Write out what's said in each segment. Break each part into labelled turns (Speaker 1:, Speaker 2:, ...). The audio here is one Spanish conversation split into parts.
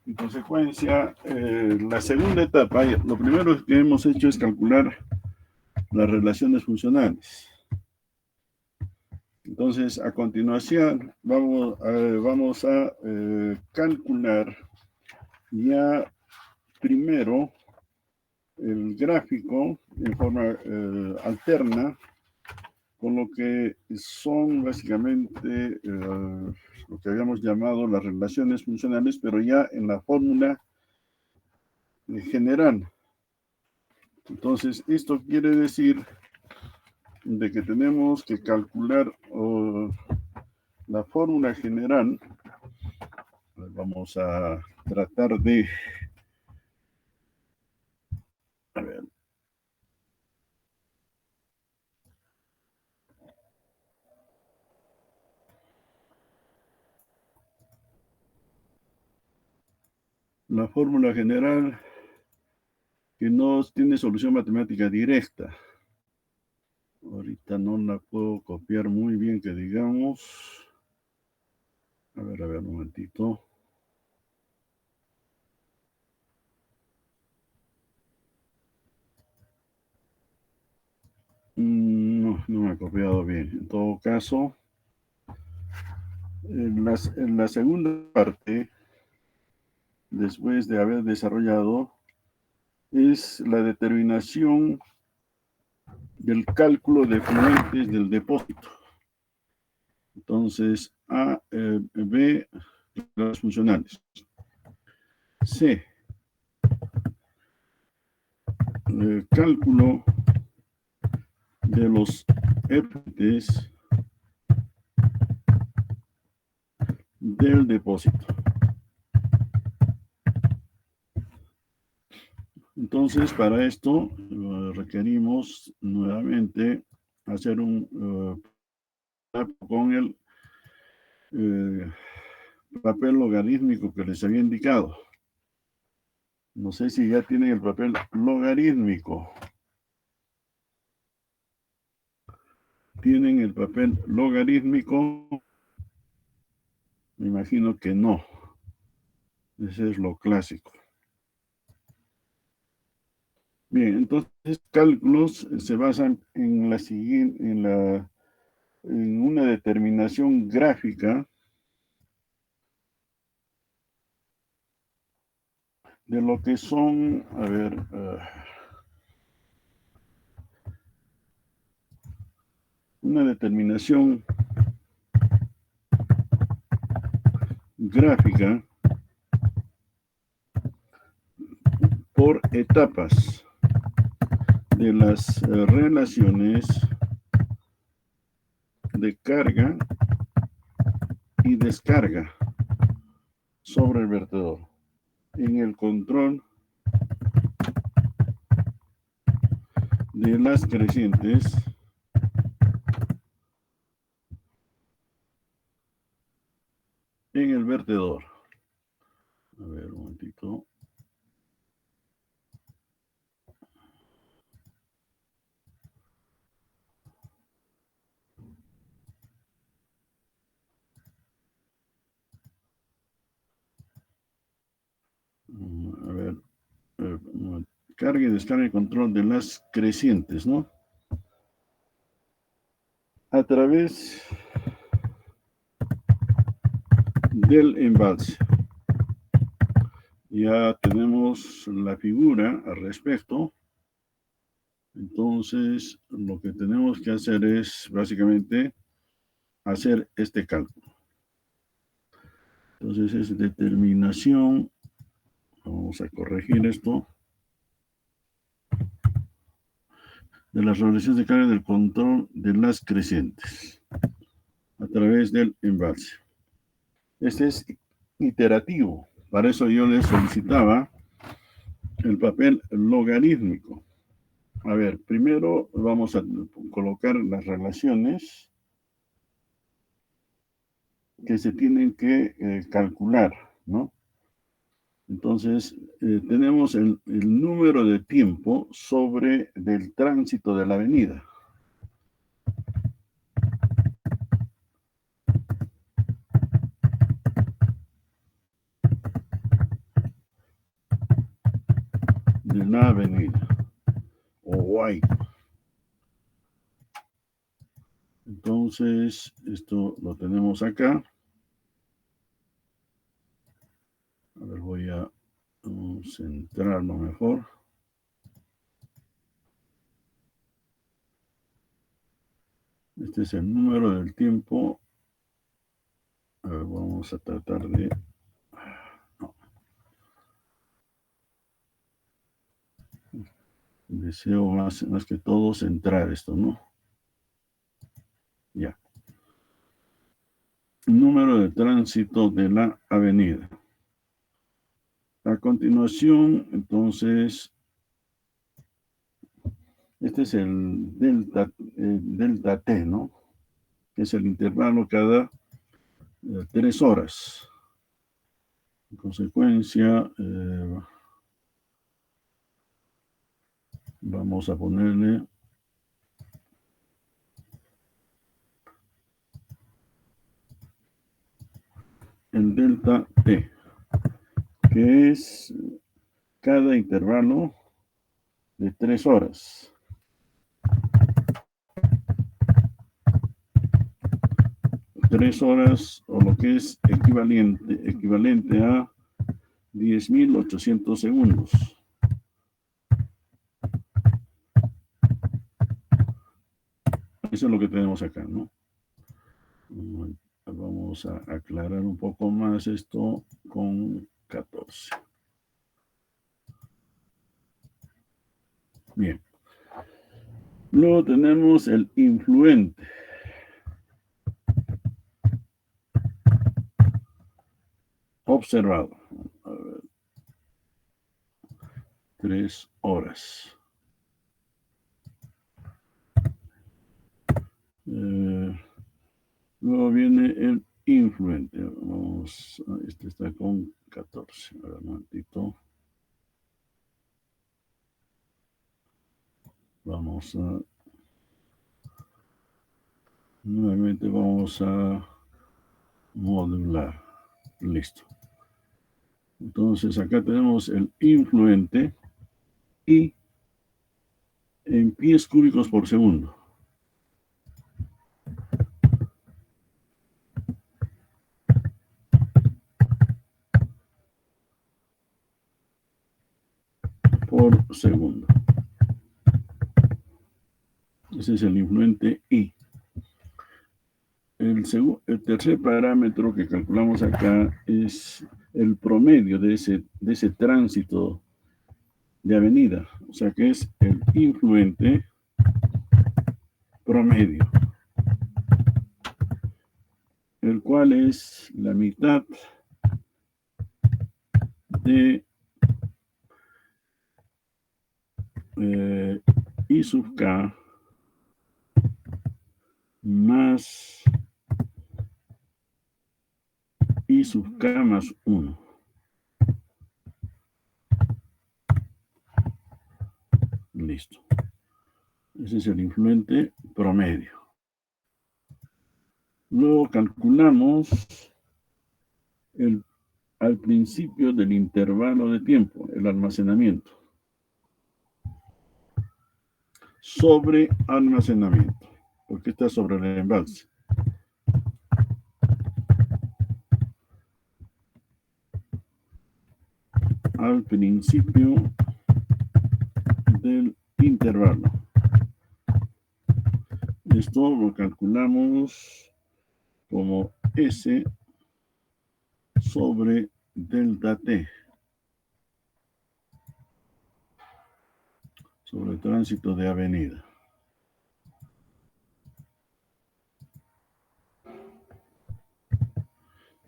Speaker 1: En consecuencia, la segunda etapa, lo primero que hemos hecho es calcular las relaciones funcionales. Entonces, a continuación, vamos a calcular ya primero el gráfico en forma alterna, con lo que son básicamente lo que habíamos llamado las relaciones funcionales, pero ya en la fórmula general. Entonces, esto quiere decir de que tenemos que calcular la fórmula general. Vamos a tratar de... A ver. La fórmula general que no tiene solución matemática directa. Ahorita no la puedo copiar muy bien, que digamos. A ver, un momentito. No, no me ha copiado bien. En todo caso, en la segunda parte, después de haber desarrollado, es la determinación del cálculo de fluentes del depósito. Entonces, A, B, las funcionales. C, cálculo de los efluentes del depósito. Entonces, para esto requerimos nuevamente hacer un con el papel logarítmico que les había indicado. No sé si ya tienen el papel logarítmico. ¿Tienen el papel logarítmico? Me imagino que no. Ese es lo clásico. Bien, entonces cálculos se basan en la siguiente, en una determinación gráfica de lo que son, a ver, una determinación gráfica por etapas de las relaciones de carga y descarga sobre el vertedor en el control de las crecientes en el vertedor. A ver, un momentito. A ver, carga y descarga y control de las crecientes, ¿no? A través del embalse. Ya tenemos la figura al respecto. Entonces, lo que tenemos que hacer es básicamente hacer este cálculo. Entonces, es determinación. Vamos a corregir esto. De las relaciones de carga del control de las crecientes a través del embalse. Este es iterativo. Para eso yo les solicitaba el papel logarítmico. A ver, primero vamos a colocar las relaciones que se tienen que calcular, ¿no? Entonces, tenemos el número de tiempo sobre del tránsito de la avenida. de la avenida o Y. Entonces, esto lo tenemos acá. A ver, voy a centrarlo mejor. Este es el número del tiempo. A ver, vamos a tratar de... No. Deseo más que todo centrar esto, ¿no? Ya. Número de tránsito de la avenida. A continuación, entonces, este es el delta T, ¿no? Es el intervalo cada 3 horas. En consecuencia, vamos a ponerle el delta T, que es cada intervalo de 3 horas. Tres horas, o lo que es equivalente a 10.800 segundos. Eso es lo que tenemos acá, ¿no? Vamos a aclarar un poco más esto con 14. Bien. Luego tenemos el influente. Observado. A ver. 3 horas. Luego viene el influente. Vamos, este está con 14. A ver, un momentito. Vamos a... Nuevamente vamos a modular. Listo. Entonces acá tenemos el influente y en pies cúbicos por segundo. Por segundo. Ese es el influente I. El tercer parámetro que calculamos acá es el promedio de ese tránsito de avenida. O sea que es el influente promedio, el cual es la mitad de I sub K más I sub K más 1. Listo. Ese es el influente promedio. Luego calculamos al principio del intervalo de tiempo, el almacenamiento. Sobre almacenamiento, porque está sobre el embalse. Al principio del intervalo. Esto lo calculamos como S sobre delta T. Sobre el tránsito de avenida.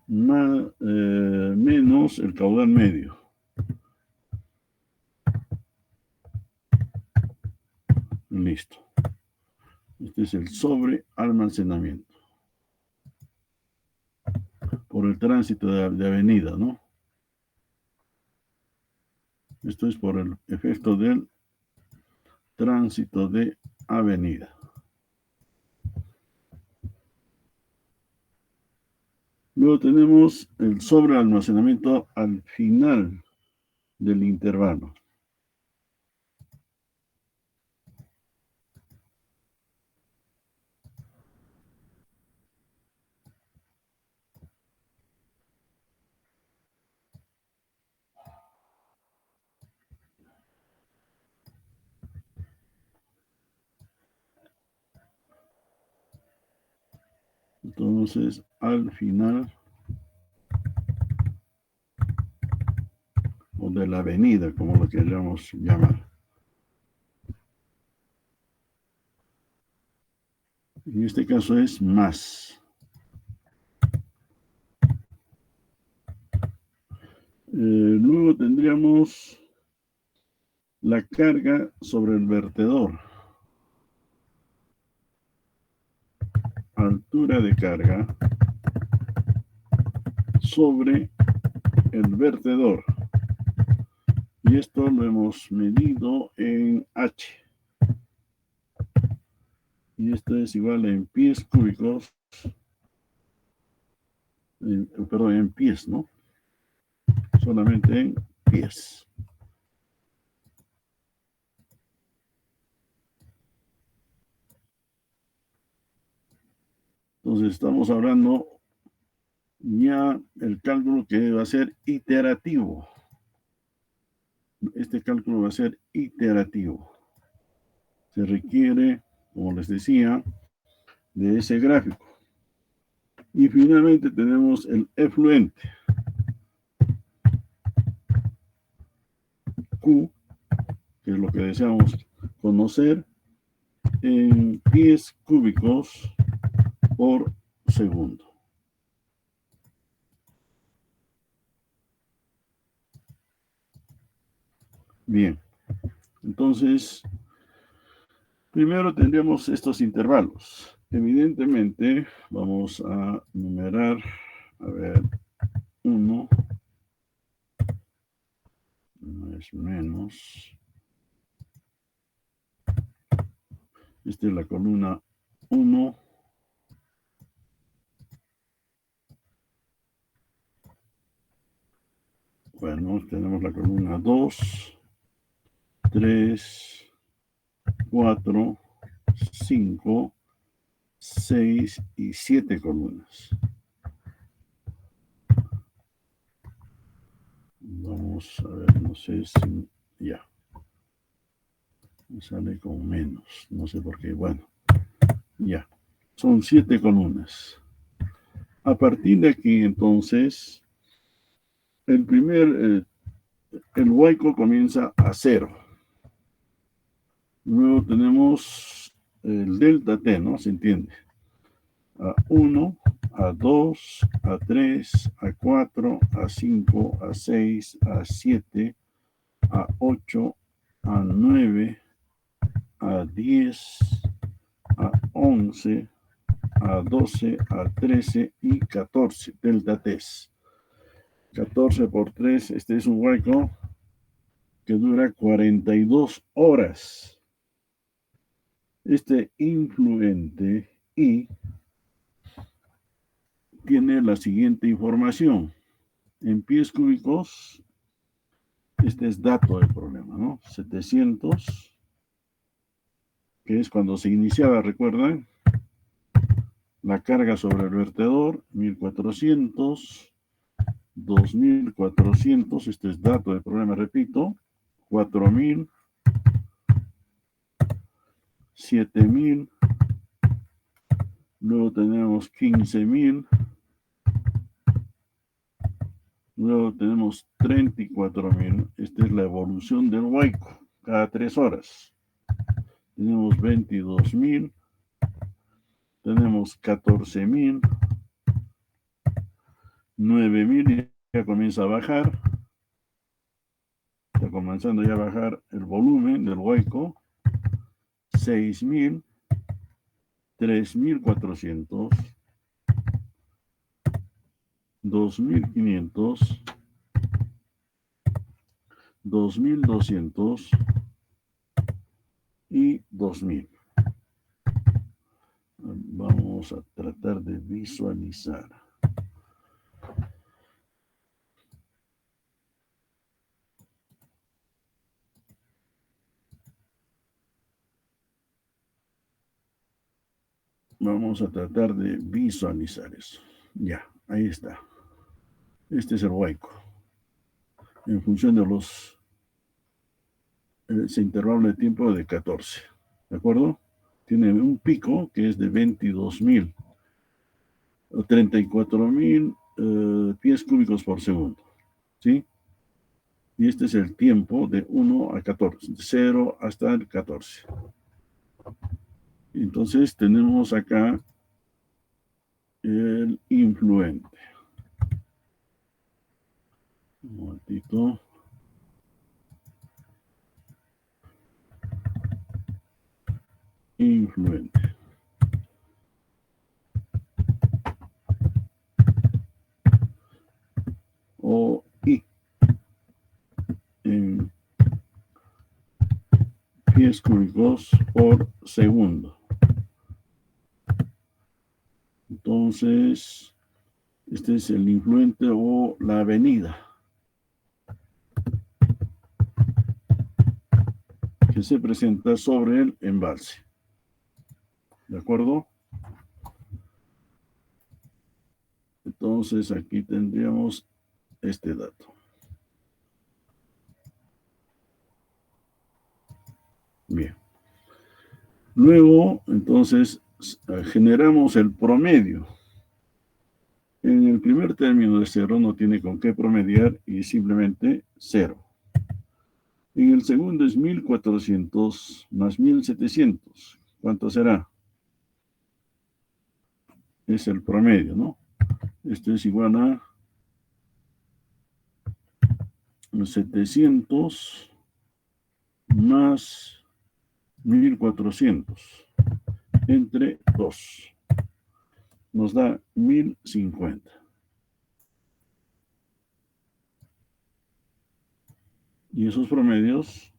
Speaker 1: Menos el caudal medio. Listo. Este es el sobre almacenamiento. Por el tránsito de avenida, ¿no? Esto es por el efecto del tránsito de avenida. Luego tenemos el sobrealmacenamiento al final del intervalo. Entonces, al final, o de la avenida, como lo queramos llamar. En este caso es más. Luego tendríamos la carga sobre el vertedor. Altura de carga sobre el vertedor. Y esto lo hemos medido en H. Y esto es igual en pies cúbicos. Perdón, en pies, ¿no? Solamente en pies. Entonces estamos hablando ya el cálculo que va a ser iterativo. Este cálculo va a ser iterativo. Se requiere, como les decía, de ese gráfico. Y finalmente tenemos el efluente. Q, que es lo que deseamos conocer, en pies cúbicos por segundo. Bien, entonces, primero tendríamos estos intervalos. Evidentemente, vamos a numerar, a ver, 1, no es menos. Esta es la columna 1. Bueno, tenemos la columna 2, 3, 4, 5, 6 y 7 columnas. Vamos a ver, no sé si ya. Me sale con menos, no sé por qué. Bueno, ya. Son 7 columnas. A partir de aquí, entonces, el huaico comienza a 0. Luego tenemos el delta T, ¿no? ¿Se entiende? A 1, a 2, a 3, a 4, a 5, a 6, a 7, a 8, a 9, a 10, a 11, a 12, a 13 y 14, delta T. 14 por 3, este es un hueco que dura 42 horas. Este influente I tiene la siguiente información. En pies cúbicos, este es dato del problema, ¿no? 700, que es cuando se iniciaba, recuerdan, la carga sobre el vertedor, 1400, 2400, este es dato del problema, repito, 4000, 7000, luego tenemos 15000, luego tenemos 34.000. Esta es la evolución del huaico cada 3 horas. Tenemos 22.000, tenemos 14.000, 9.000, ya comienza a bajar. Está comenzando ya a bajar el volumen del huaico. 6.000, 3.400, 2.500, 2.200 y 2.000. Vamos a tratar de visualizar. Vamos a tratar de visualizar eso. Ya, ahí está. Este es el huaico. En función de ese intervalo de tiempo de 14. ¿De acuerdo? Tiene un pico que es de 22.000. 34.000 pies cúbicos por segundo. ¿Sí? Y este es el tiempo de 1 a 14, de 0 hasta el 14. Entonces tenemos acá el influente. Un momentito. Influente. O I. En pies cúbicos por segundo. Entonces, este es el influente o la avenida que se presenta sobre el embalse. ¿De acuerdo? Entonces, aquí tendríamos este dato. Bien. Luego, entonces, generamos el promedio. En el primer término de 0 no tiene con qué promediar y simplemente 0. En el segundo es 1400 más 1700. ¿Cuánto será? Es el promedio, ¿no? Esto es igual a 700 más 1400 entre 2. Nos da 1050. Y esos promedios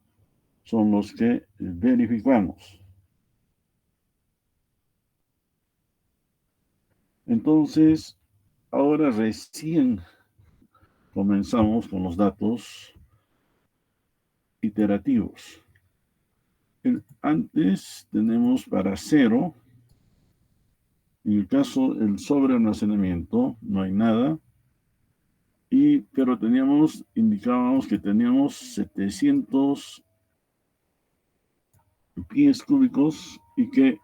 Speaker 1: son los que verificamos. Entonces, ahora recién comenzamos con los datos iterativos. Antes tenemos para 0. En el caso del sobrealmacenamiento, no hay nada. Pero indicábamos que teníamos 700 pies cúbicos y que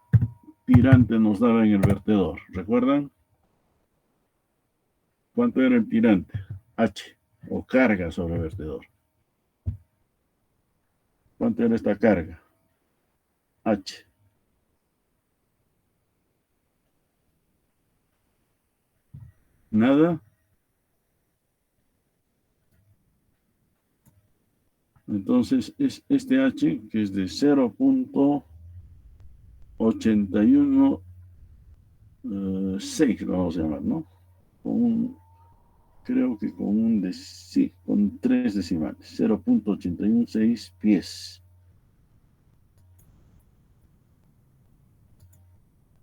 Speaker 1: tirante nos daba en el vertedor. ¿Recuerdan? ¿Cuánto era el tirante? H, o carga sobre el vertedor. ¿Cuánto era esta carga? H. ¿Nada? Entonces es este H, que es de 0.816, lo vamos a llamar, ¿no? Creo que con 3 decimales, 0.816 pies.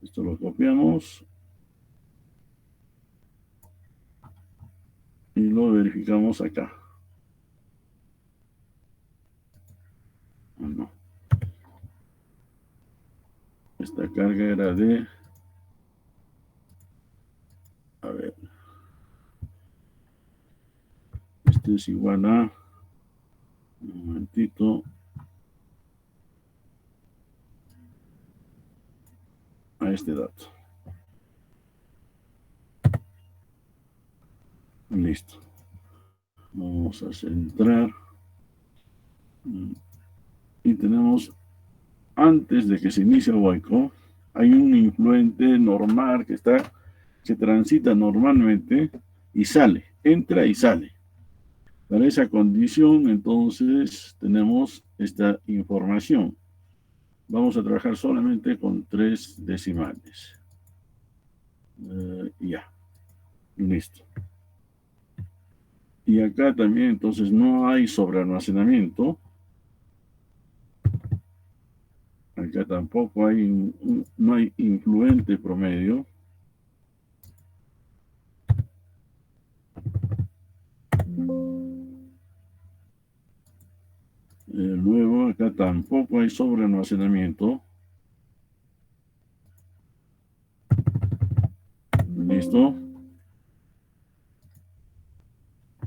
Speaker 1: Esto lo copiamos y lo verificamos acá. No. Esta carga era de... A ver. Este es igual a... Un momentito. A este dato. Listo. Vamos a centrar. Y tenemos, antes de que se inicie el hueco, hay un influente normal que transita normalmente y sale, entra y sale. Para esa condición, entonces, tenemos esta información. Vamos a trabajar solamente con 3 decimales. Ya, listo. Y acá también, entonces, no hay sobrealmacenamiento. Acá tampoco hay, no hay influente promedio. Luego, acá tampoco hay sobrealmacenamiento. ¿Listo?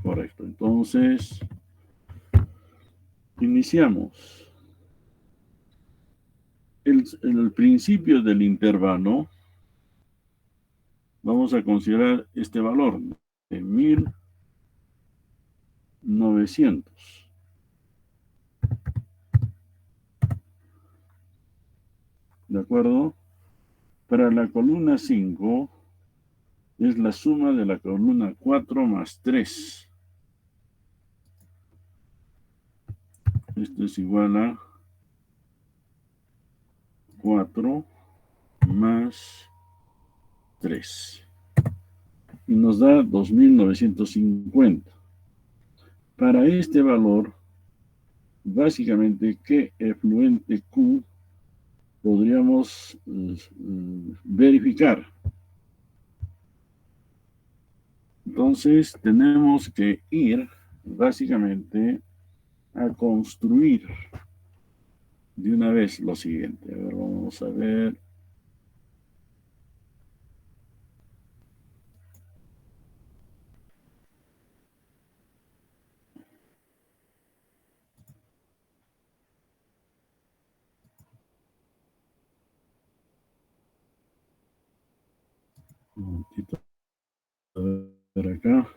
Speaker 1: Correcto. Entonces, iniciamos. El principio del intervalo Vamos a considerar este valor de 1900. ¿De acuerdo? Para la columna 5 es la suma de la columna 4 más 3. Esto es igual a 4 más 3. Y nos da 2950. Para este valor, básicamente, ¿qué efluente Q podríamos verificar? Entonces, tenemos que ir básicamente a construir de una vez lo siguiente. A ver, vamos a ver. Un momentito. A ver acá.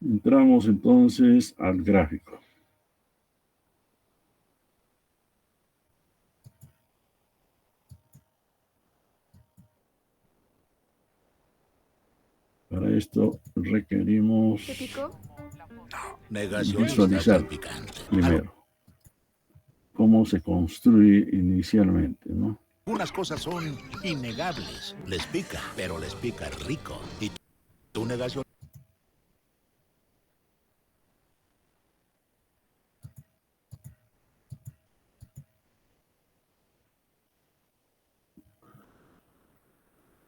Speaker 1: Entramos entonces al gráfico. Para esto requerimos visualizar primero cómo se construye inicialmente, ¿no?
Speaker 2: Unas cosas son innegables. Les pica, pero les pica rico. Y tu negación.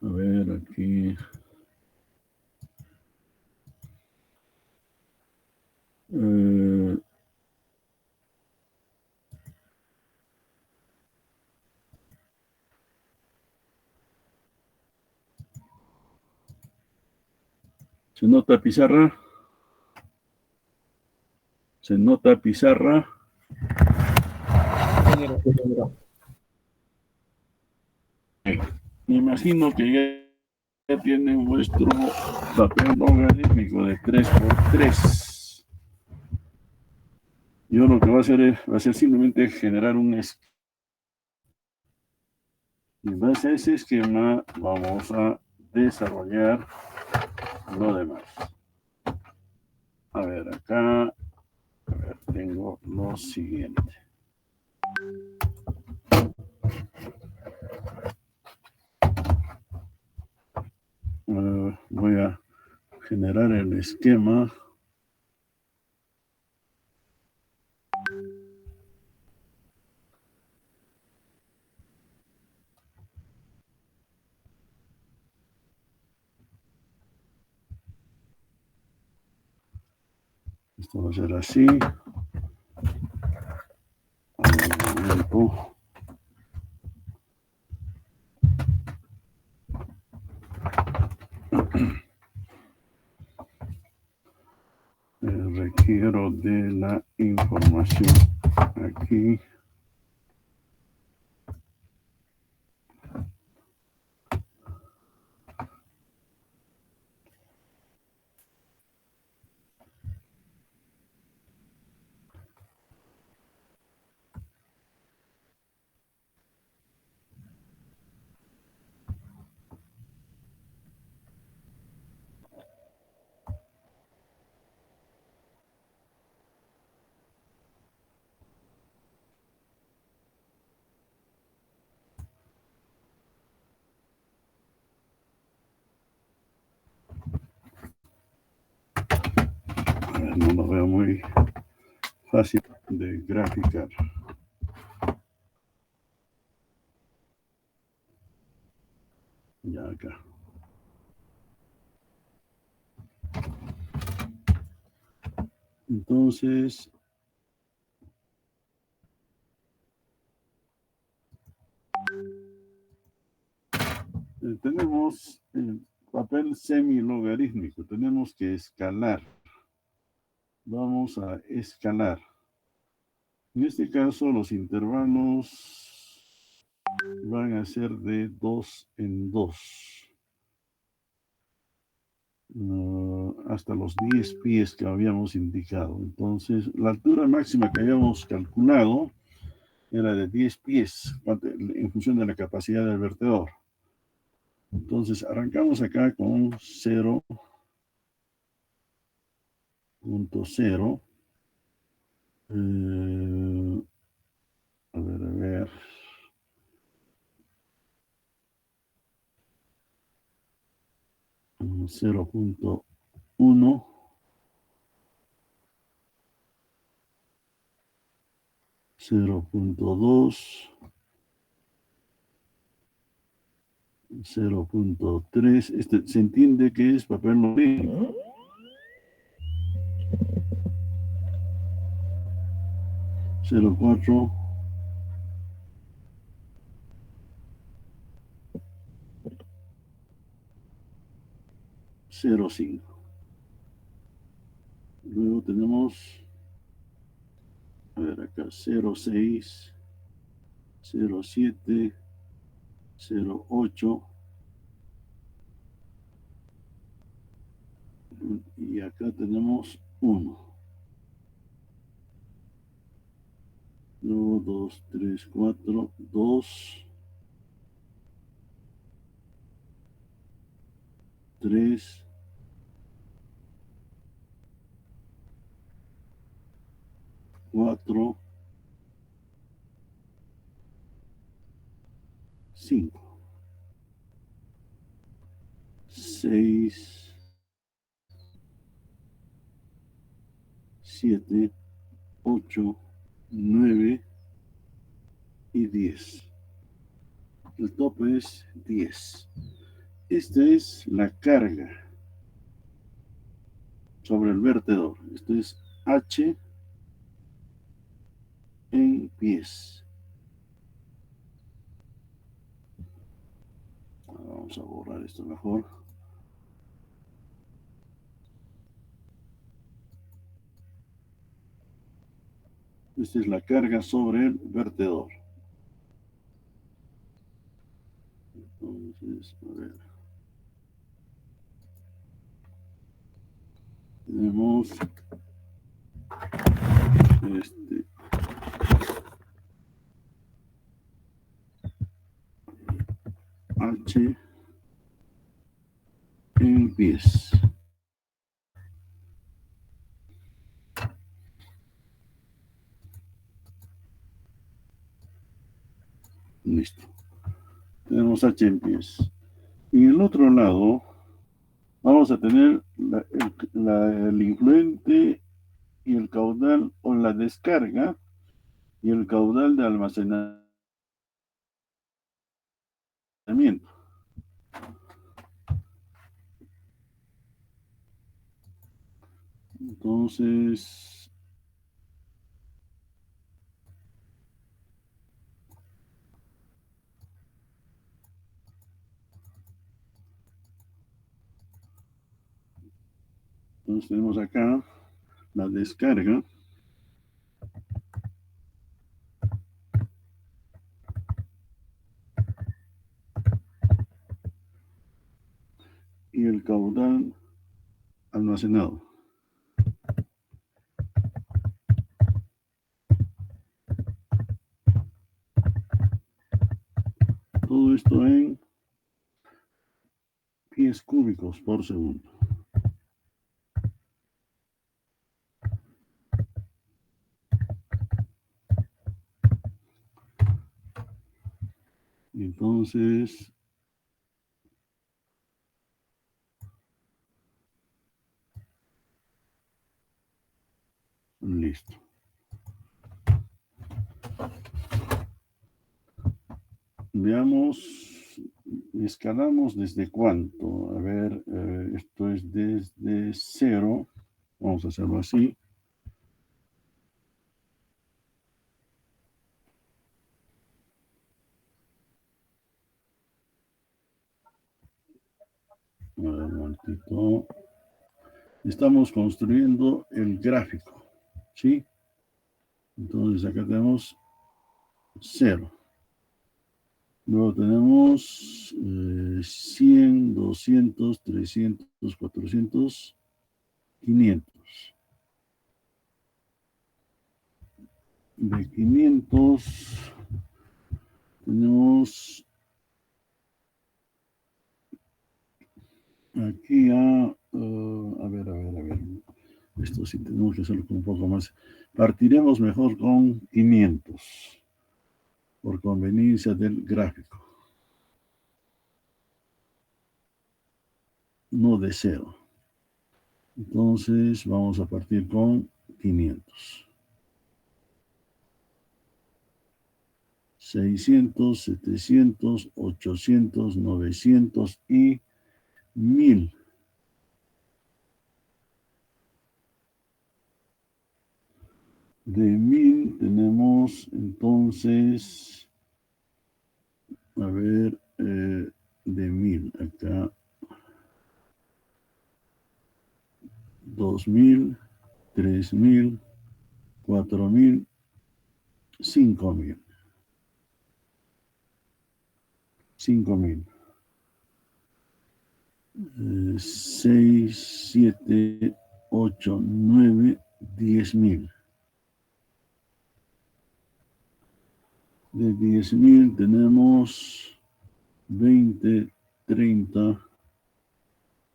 Speaker 1: A ver, aquí. ¿Se nota pizarra? ¿Se nota pizarra? Me imagino que ya tienen vuestro papel logarítmico de 3 por 3. Yo lo que voy a hacer va a ser simplemente generar un esquema. Y en base a ese esquema vamos a desarrollar lo demás. A ver, acá tengo lo siguiente. Voy a generar el esquema. Esto va a ser así. Un momento. Requiero de la información aquí. No lo veo muy fácil de graficar. Ya acá. Entonces, tenemos el papel semilogarítmico. Tenemos que escalar. Vamos a escalar. En este caso, los intervalos van a ser de 2 en 2. Hasta los 10 pies que habíamos indicado. Entonces, la altura máxima que habíamos calculado era de 10 pies en función de la capacidad del vertedor. Entonces, arrancamos acá con 0.0. A ver. 0.1. 0.2. 0.3. Este se entiende que es papel monólico. 0.4. 0.5. Luego tenemos, a ver acá, 0.6, 0.7, 0.8. Y acá tenemos 1. 1, 2, 3, 4, 2, 3, 4, 5, 6, 7, 8, 9 y 10. El tope es 10. Esta es la carga sobre el vertedor. Esto es H en pies. Vamos a borrar esto mejor. Esta es la carga sobre el vertedor. Entonces, a ver. Tenemos H en pies. Listo. Tenemos H en pies. Y en el otro lado vamos a tener el influente y el caudal o la descarga y el caudal de almacenamiento. Entonces, tenemos acá la descarga y el caudal almacenado. Todo esto en pies cúbicos por segundo. Entonces, listo. Veamos, escalamos desde cuánto. A ver, esto es desde 0. Vamos a hacerlo así. A ver, un momentito. Estamos construyendo el gráfico, ¿sí? Entonces acá tenemos 0. Luego tenemos 100, 200, 300, 400, 500. De 500 tenemos aquí a ver. Esto sí tenemos que hacerlo con un poco más. Partiremos mejor con 500, por conveniencia del gráfico. No de 0. Entonces vamos a partir con 500. 600, 700, 800, 900 y 1000. De 1000 tenemos entonces, a ver, de 1000 acá, 2000, 3000, 4000, 5000. 5000. 6, 7, 8, 9, 10.000. De 10.000 tenemos 20, 30,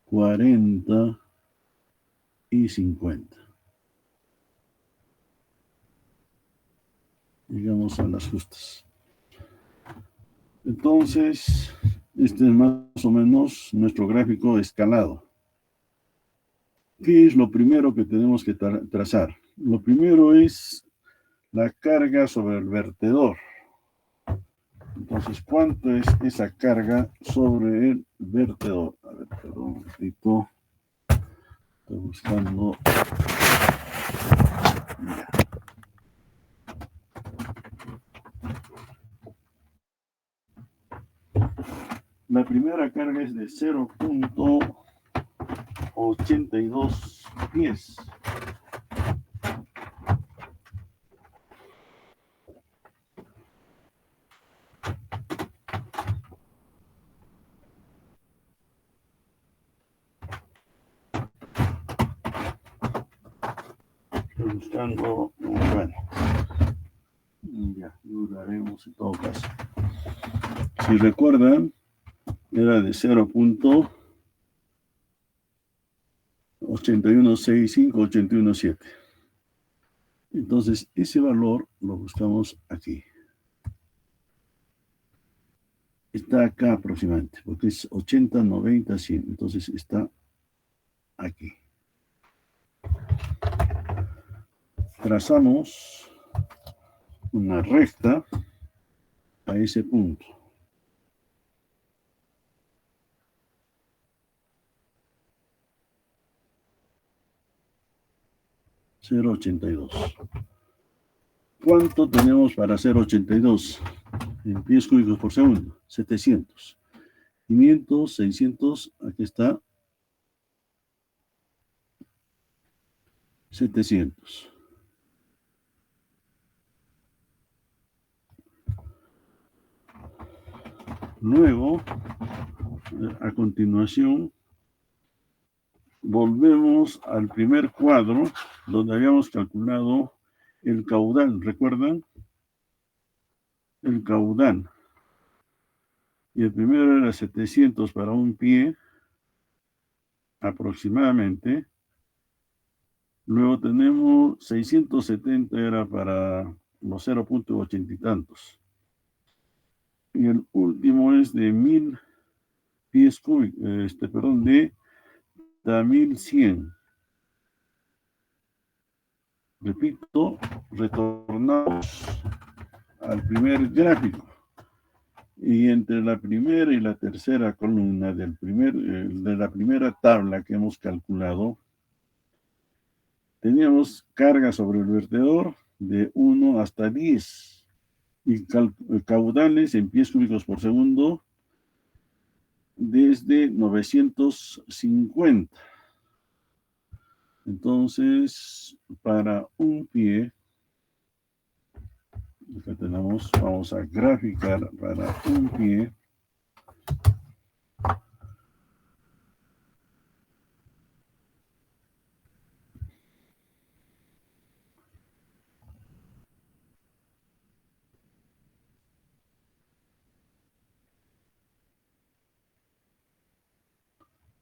Speaker 1: 40 y 50. Llegamos a las justas. Entonces, este es más o menos nuestro gráfico escalado. ¿Qué es lo primero que tenemos que trazar? Lo primero es la carga sobre el vertedor. Entonces, ¿cuánto es esa carga sobre el vertedor? A ver, perdón un poquito. Estoy buscando. Ya. La primera carga es de 0.82 pies. Estoy buscando, bueno, ya, duraremos en todo caso. Si recuerdan, era de 0.8165, 817. Entonces, ese valor lo buscamos aquí. Está acá aproximadamente, porque es 80, 90, 100. Entonces, está aquí. Trazamos una recta a ese punto. $0.82. ¿Cuánto tenemos para 0.82 en pies cúbicos por segundo? 700. 500, 600, aquí está. 700. Luego, a continuación, volvemos al primer cuadro donde habíamos calculado el caudal. ¿Recuerdan? El caudal. Y el primero era 700 para un pie, aproximadamente. Luego tenemos 670 era para los 0.80 y tantos. Y el último es de 1000 pies cúbicos, de 1100. Repito, retornamos al primer gráfico. Y entre la primera y la tercera columna de la primera tabla que hemos calculado, teníamos carga sobre el vertedor de 1 hasta 10 y caudales en pies cúbicos por segundo desde 950. Entonces, para un pie Acá tenemos, vamos a graficar para un pie.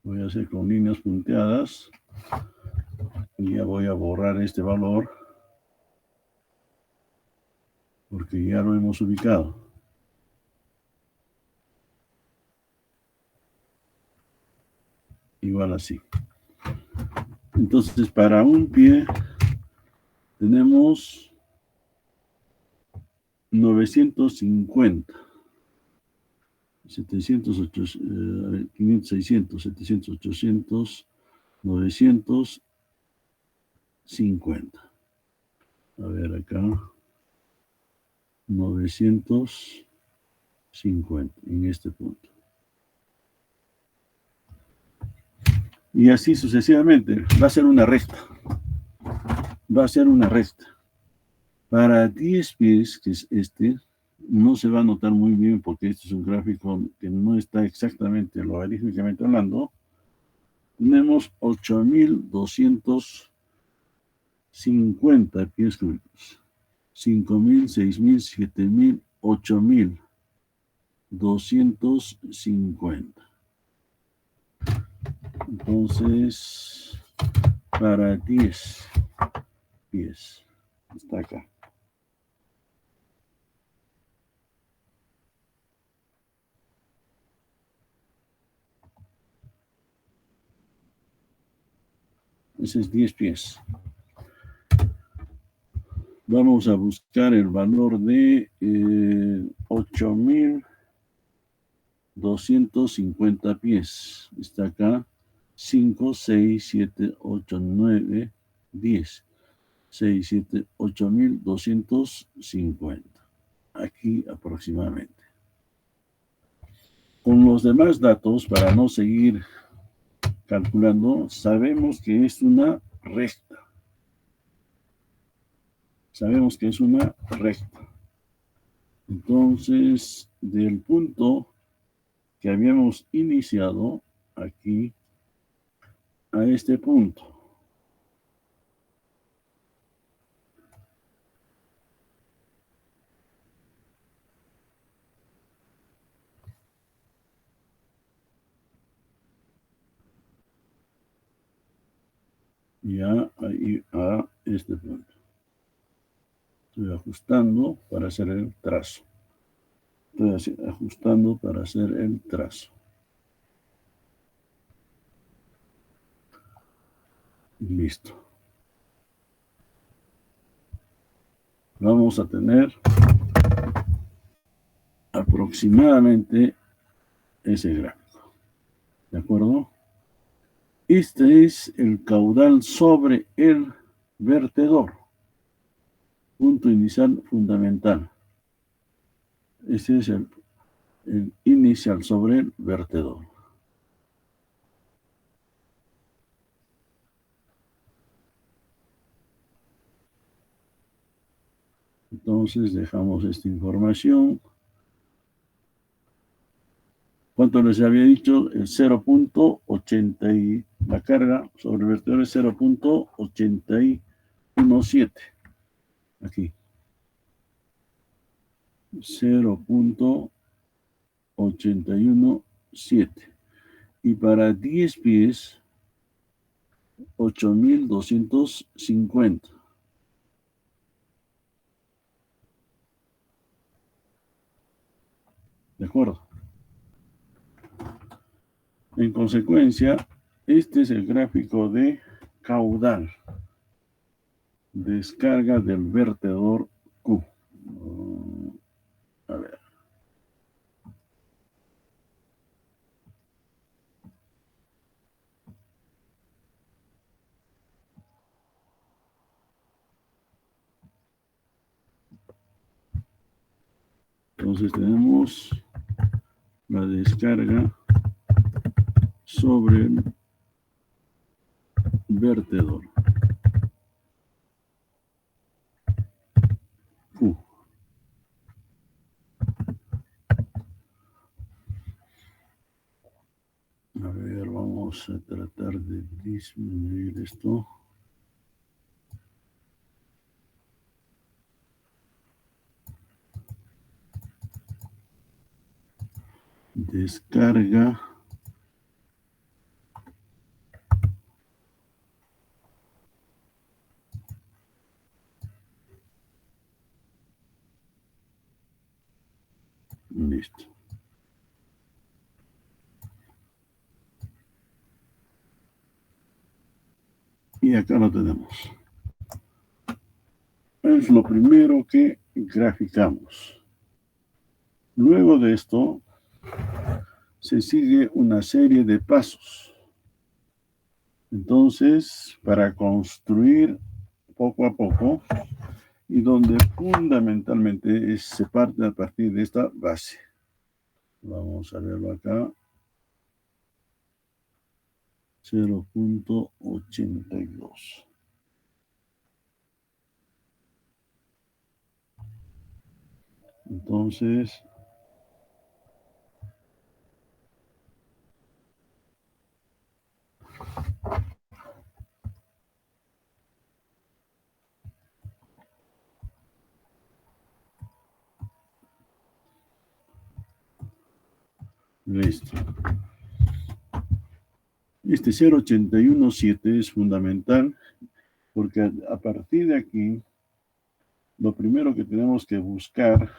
Speaker 1: Voy a hacer con líneas punteadas. Y ya voy a borrar este valor porque ya lo hemos ubicado. Igual así. Entonces, para un pie tenemos 950, 700, 500, 600, 700, 800, 950. A ver acá. 950 en este punto. Y así sucesivamente. Va a ser una recta. Va a ser una recta. Para 10 pies, que es este, no se va a notar muy bien porque este es un gráfico que no está exactamente logarítmicamente hablando. Tenemos 8.250 pies cúbicos. 5.000, 6.000, 7.000, 8.250. Entonces, para 10 pies, está acá. Ese es 10 pies. Vamos a buscar el valor de 8.250 pies. Está acá. 5, 6, 7, 8, 9, 10. 6, 7, 8.250. Aquí aproximadamente. Con los demás datos, para no seguir calculando, sabemos que es una recta. Sabemos que es una recta. Entonces, del punto que habíamos iniciado aquí a este punto, ya ahí a este punto. Estoy ajustando para hacer el trazo. Estoy ajustando para hacer el trazo. Listo. Vamos a tener aproximadamente ese gráfico. ¿De acuerdo? Este es el caudal sobre el vertedor. Punto inicial fundamental. Este es el inicial sobre el vertedor. Entonces dejamos esta información. ¿Cuánto les había dicho? El 0.80 la carga sobre el vertedor es 0.817. Aquí. 0.817. Y para 10 pies, 8.250. ¿De acuerdo? En consecuencia, este es el gráfico de caudal. Descarga del vertedor Q. A ver. Entonces tenemos la descarga sobre el vertedor Q. Vamos a tratar de disminuir esto. Descarga. Listo. Y acá lo tenemos. Es lo primero que graficamos. Luego de esto, se sigue una serie de pasos. Entonces, para construir poco a poco, y donde fundamentalmente se parte a partir de esta base. Vamos a verlo acá. 0.82. Entonces, listo. Este 0.817 es fundamental porque a partir de aquí, lo primero que tenemos que buscar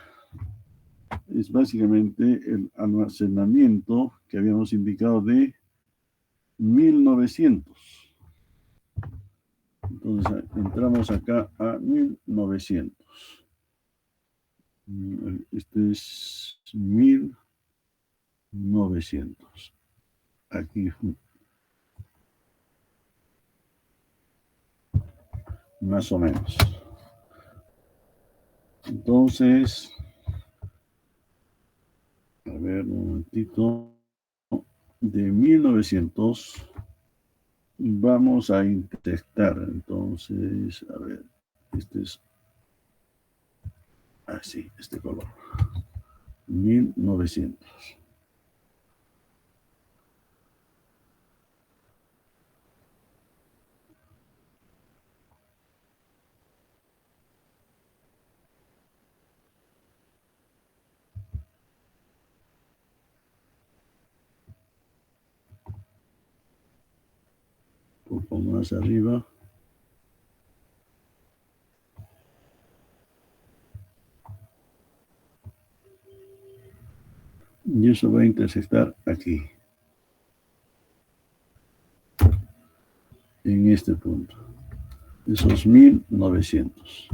Speaker 1: es básicamente el almacenamiento que habíamos indicado de 1900. Entonces entramos acá a 1900. Este es 1900. Aquí, más o menos. Entonces, a ver, un momentito. De 1900 vamos a intersectar. Entonces, a ver, este es así, este color. 1900. Un poco más arriba. Y eso va a intersectar aquí. En este punto. Esos 1900.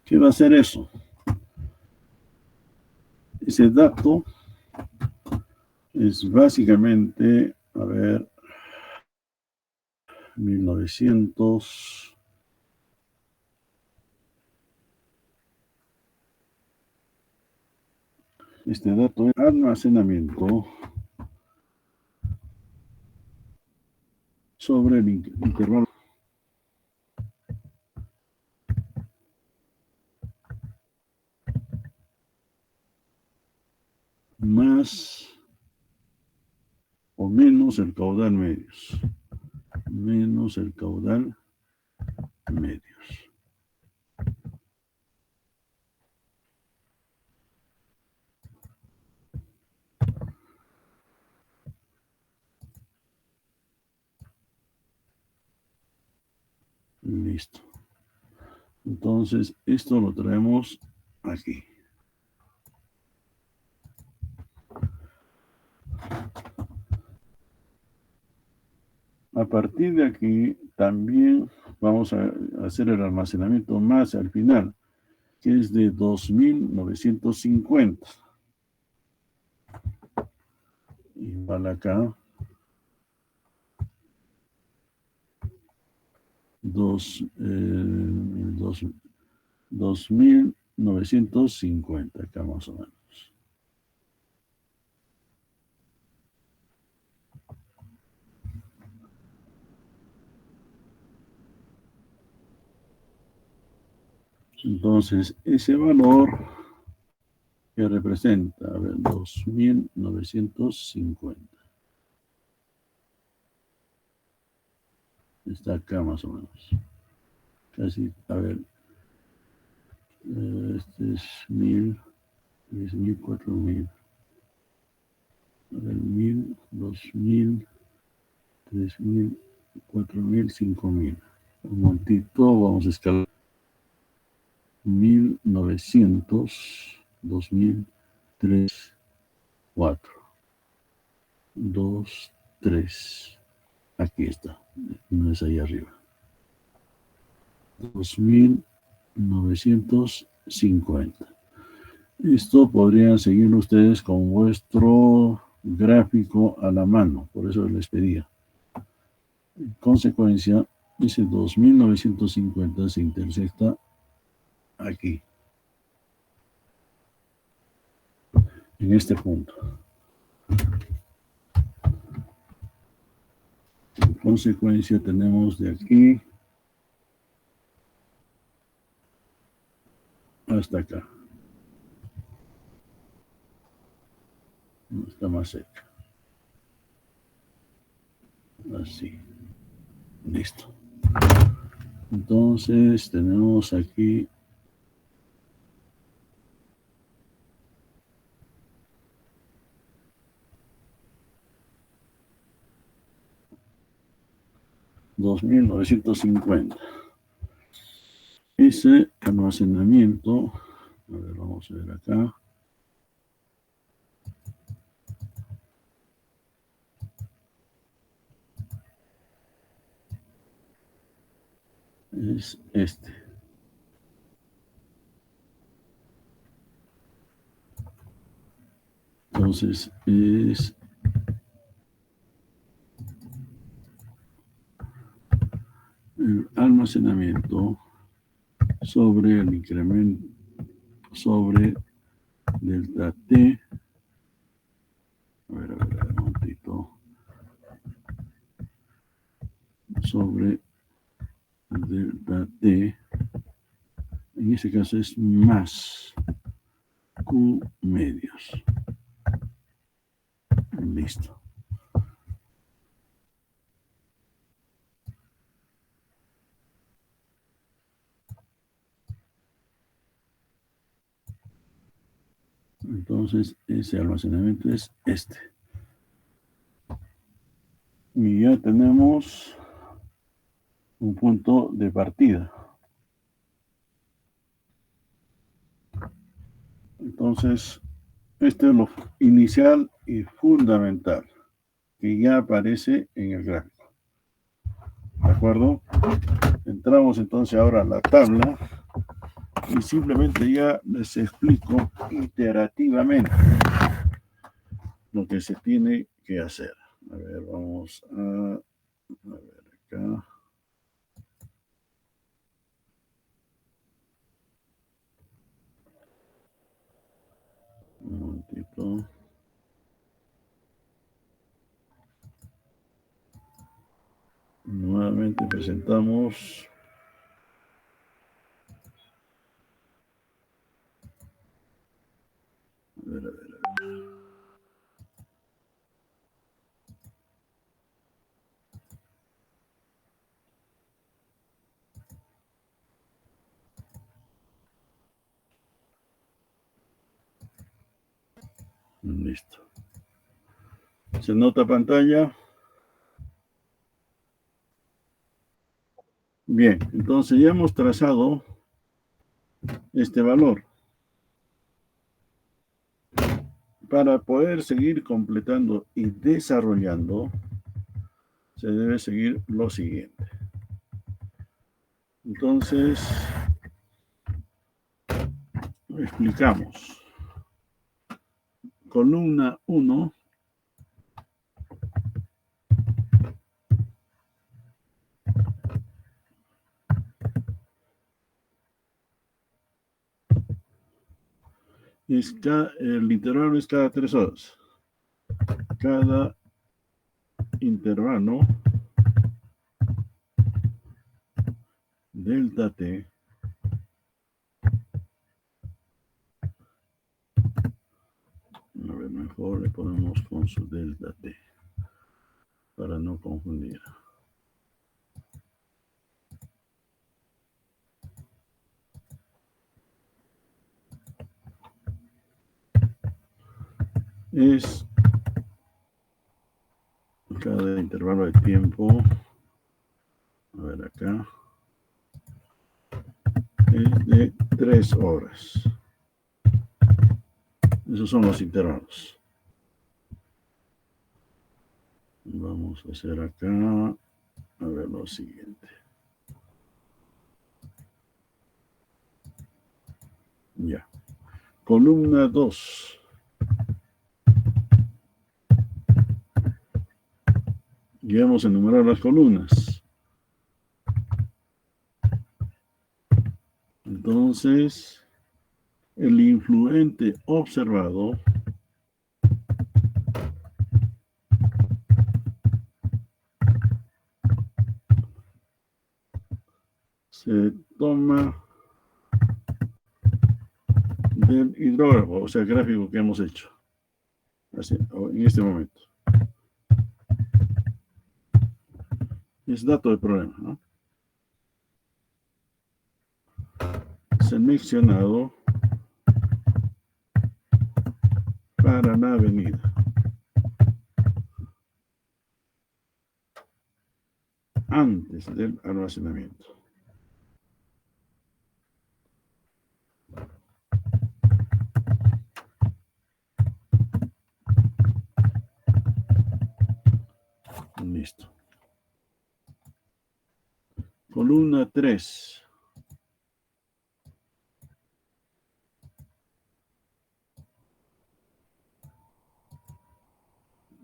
Speaker 1: ¿Qué va a hacer eso? Ese dato es básicamente, a ver, 1900. Este dato es almacenamiento sobre el intervalo más o menos el caudal medios. Menos el caudal medios. Listo. Entonces, esto lo traemos aquí. A partir de aquí, también vamos a hacer el almacenamiento más al final, que es de 2950. Igual acá. 2950, acá más o menos. Entonces, ese valor que representa, a ver, 2950. Está acá más o menos. Casi, a ver, este es 1000, 10.000, 4000. A ver, 1000, 2000, 3000, 4000, 5000. Un momentito, vamos a escalar. 1900, 2000, 3, 4, 2, 3. Aquí está, no es ahí arriba. 2950. Esto podrían seguir ustedes con vuestro gráfico a la mano, por eso les pedía. En consecuencia, ese 2950 se intersecta aquí, en este punto. En consecuencia, tenemos de aquí hasta acá. No está más cerca. Así. Listo. Entonces, tenemos aquí $2,950. Ese almacenamiento, a ver, vamos a ver acá. Es este. Entonces, es el almacenamiento sobre el incremento, sobre delta T. A ver, un momentito. Sobre delta T. En este caso es más Q medios. Listo. Entonces, ese almacenamiento es este. Y ya tenemos un punto de partida. Entonces, este es lo inicial y fundamental que ya aparece en el gráfico. ¿De acuerdo? Entramos entonces ahora a la tabla y simplemente ya les explico iterativamente lo que se tiene que hacer. A ver, vamos a ver acá. Un momentito. Nuevamente presentamos. A ver, a ver, a ver. Listo. ¿Se nota pantalla? Bien, entonces ya hemos trazado este valor. Para poder seguir completando y desarrollando, se debe seguir lo siguiente. Entonces, explicamos. Columna 1 es el intervalo es cada 3 horas. Cada intervalo delta T con su delta t, para no confundir. Es cada intervalo de tiempo, a ver acá, es de 3 horas. Esos son los intervalos. Vamos a hacer acá, a ver lo siguiente. Ya. Columna 2. Ya vamos a enumerar las columnas. Entonces, el influente observado se toma del hidrógrafo, o sea, el gráfico que hemos hecho. Así, en este momento. Es dato del problema, ¿no? Seleccionado para la avenida. Antes del almacenamiento. Listo. Columna 3.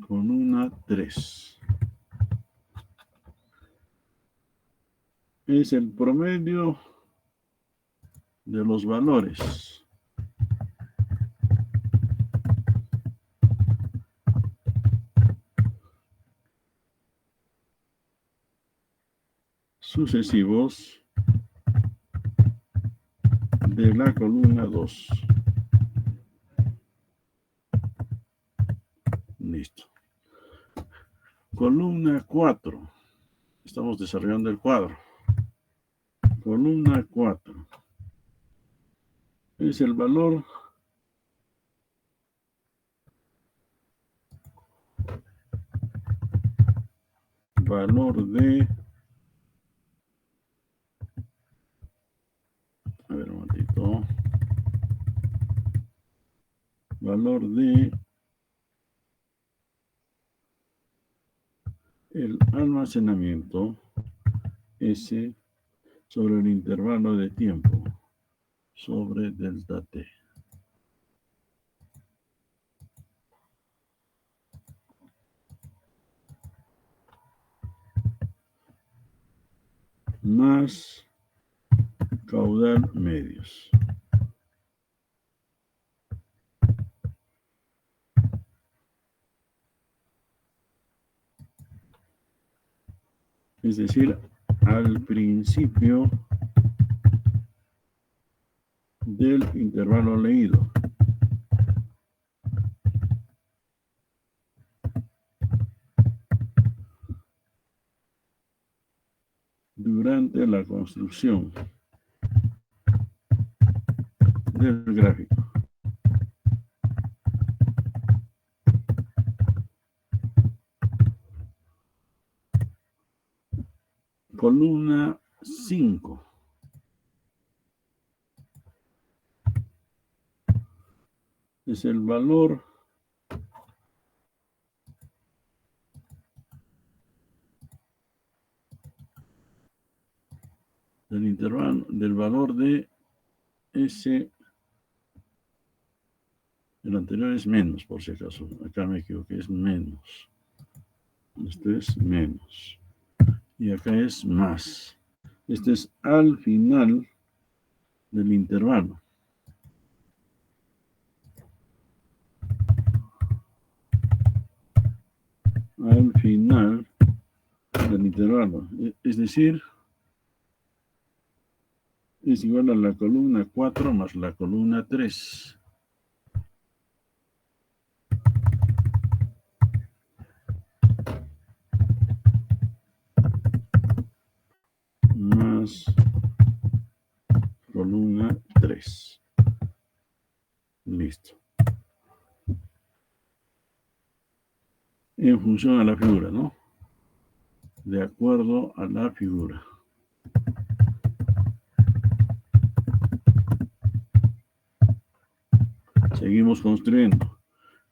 Speaker 1: Columna 3. Es el promedio de los valores sucesivos de la columna 2. Listo. Columna 4. Estamos desarrollando el cuadro. Columna 4. Es el valor de, a ver un momentito, valor de el almacenamiento S sobre el intervalo de tiempo sobre delta T. Más caudal medios. Es decir, al principio del intervalo leído. Durante la construcción del gráfico. Columna 5. Es el valor del intervalo, del valor de S. El anterior es menos, por si acaso. Acá me equivoqué, es menos. Esto es menos. Y acá es más. Este es al final del intervalo. Al final del intervalo. Es decir, es igual a la columna 4 más la columna 3. columna 3. Listo. En función a la figura, ¿no? De acuerdo a la figura. Seguimos construyendo.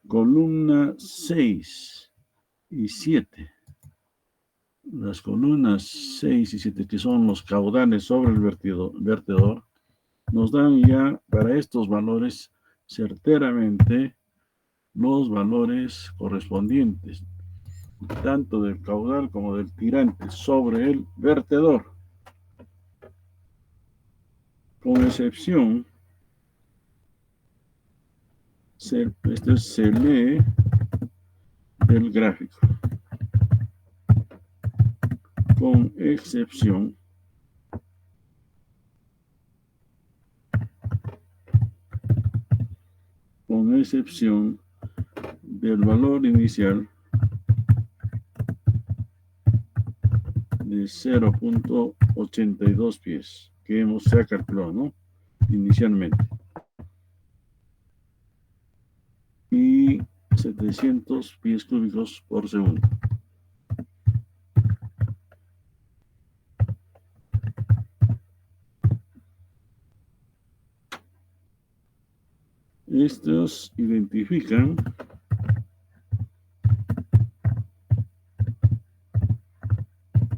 Speaker 1: Columna 6 y 7. Las columnas 6 y 7, que son los caudales sobre el vertedor, nos dan ya para estos valores certeramente los valores correspondientes, tanto del caudal como del tirante sobre el vertedor, con excepción, esto se lee del gráfico, con excepción del valor inicial de 0.82 pies que se ha calculado, ¿no? Inicialmente. Y 700 pies cúbicos por segundo. Estos identifican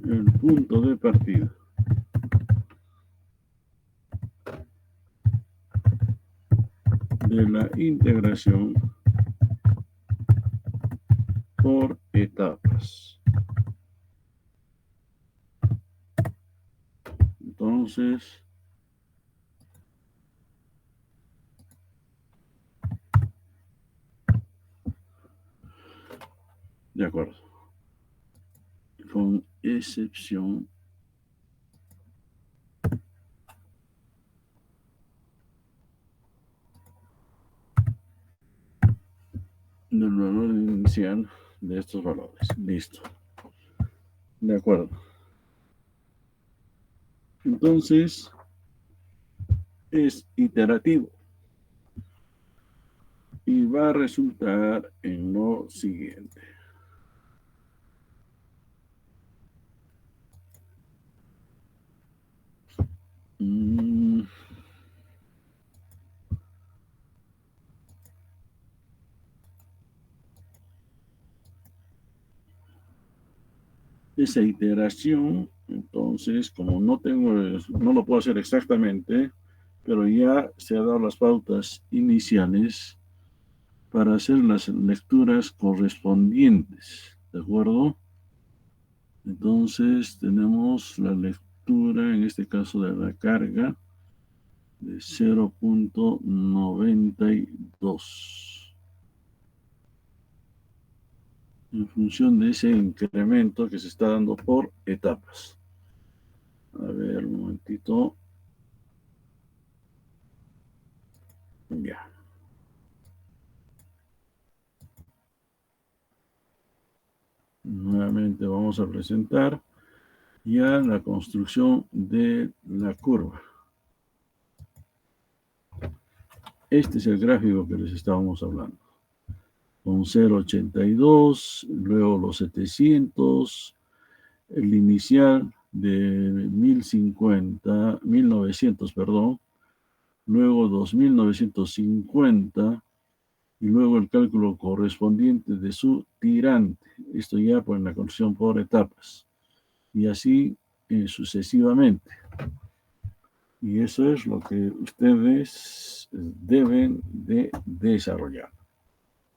Speaker 1: el punto de partida. De la integración por etapas. Entonces, de acuerdo. Con excepción del valor inicial de estos valores. Listo. De acuerdo. Entonces, es iterativo y va a resultar en lo siguiente. Esa iteración, entonces, como no lo puedo hacer exactamente, pero ya se han dado las pautas iniciales para hacer las lecturas correspondientes, ¿de acuerdo? Entonces tenemos la lectura, en este caso de la carga, de 0.92. En función de ese incremento que se está dando por etapas. A ver, un momentito. Ya. Nuevamente vamos a presentar ya la construcción de la curva. Este es el gráfico que les estábamos hablando. Con 0.82, luego los 700, el inicial de 1900, perdón, luego 2950 y luego el cálculo correspondiente de su tirante. Esto ya por la construcción por etapas y así sucesivamente. Y eso es lo que ustedes deben de desarrollar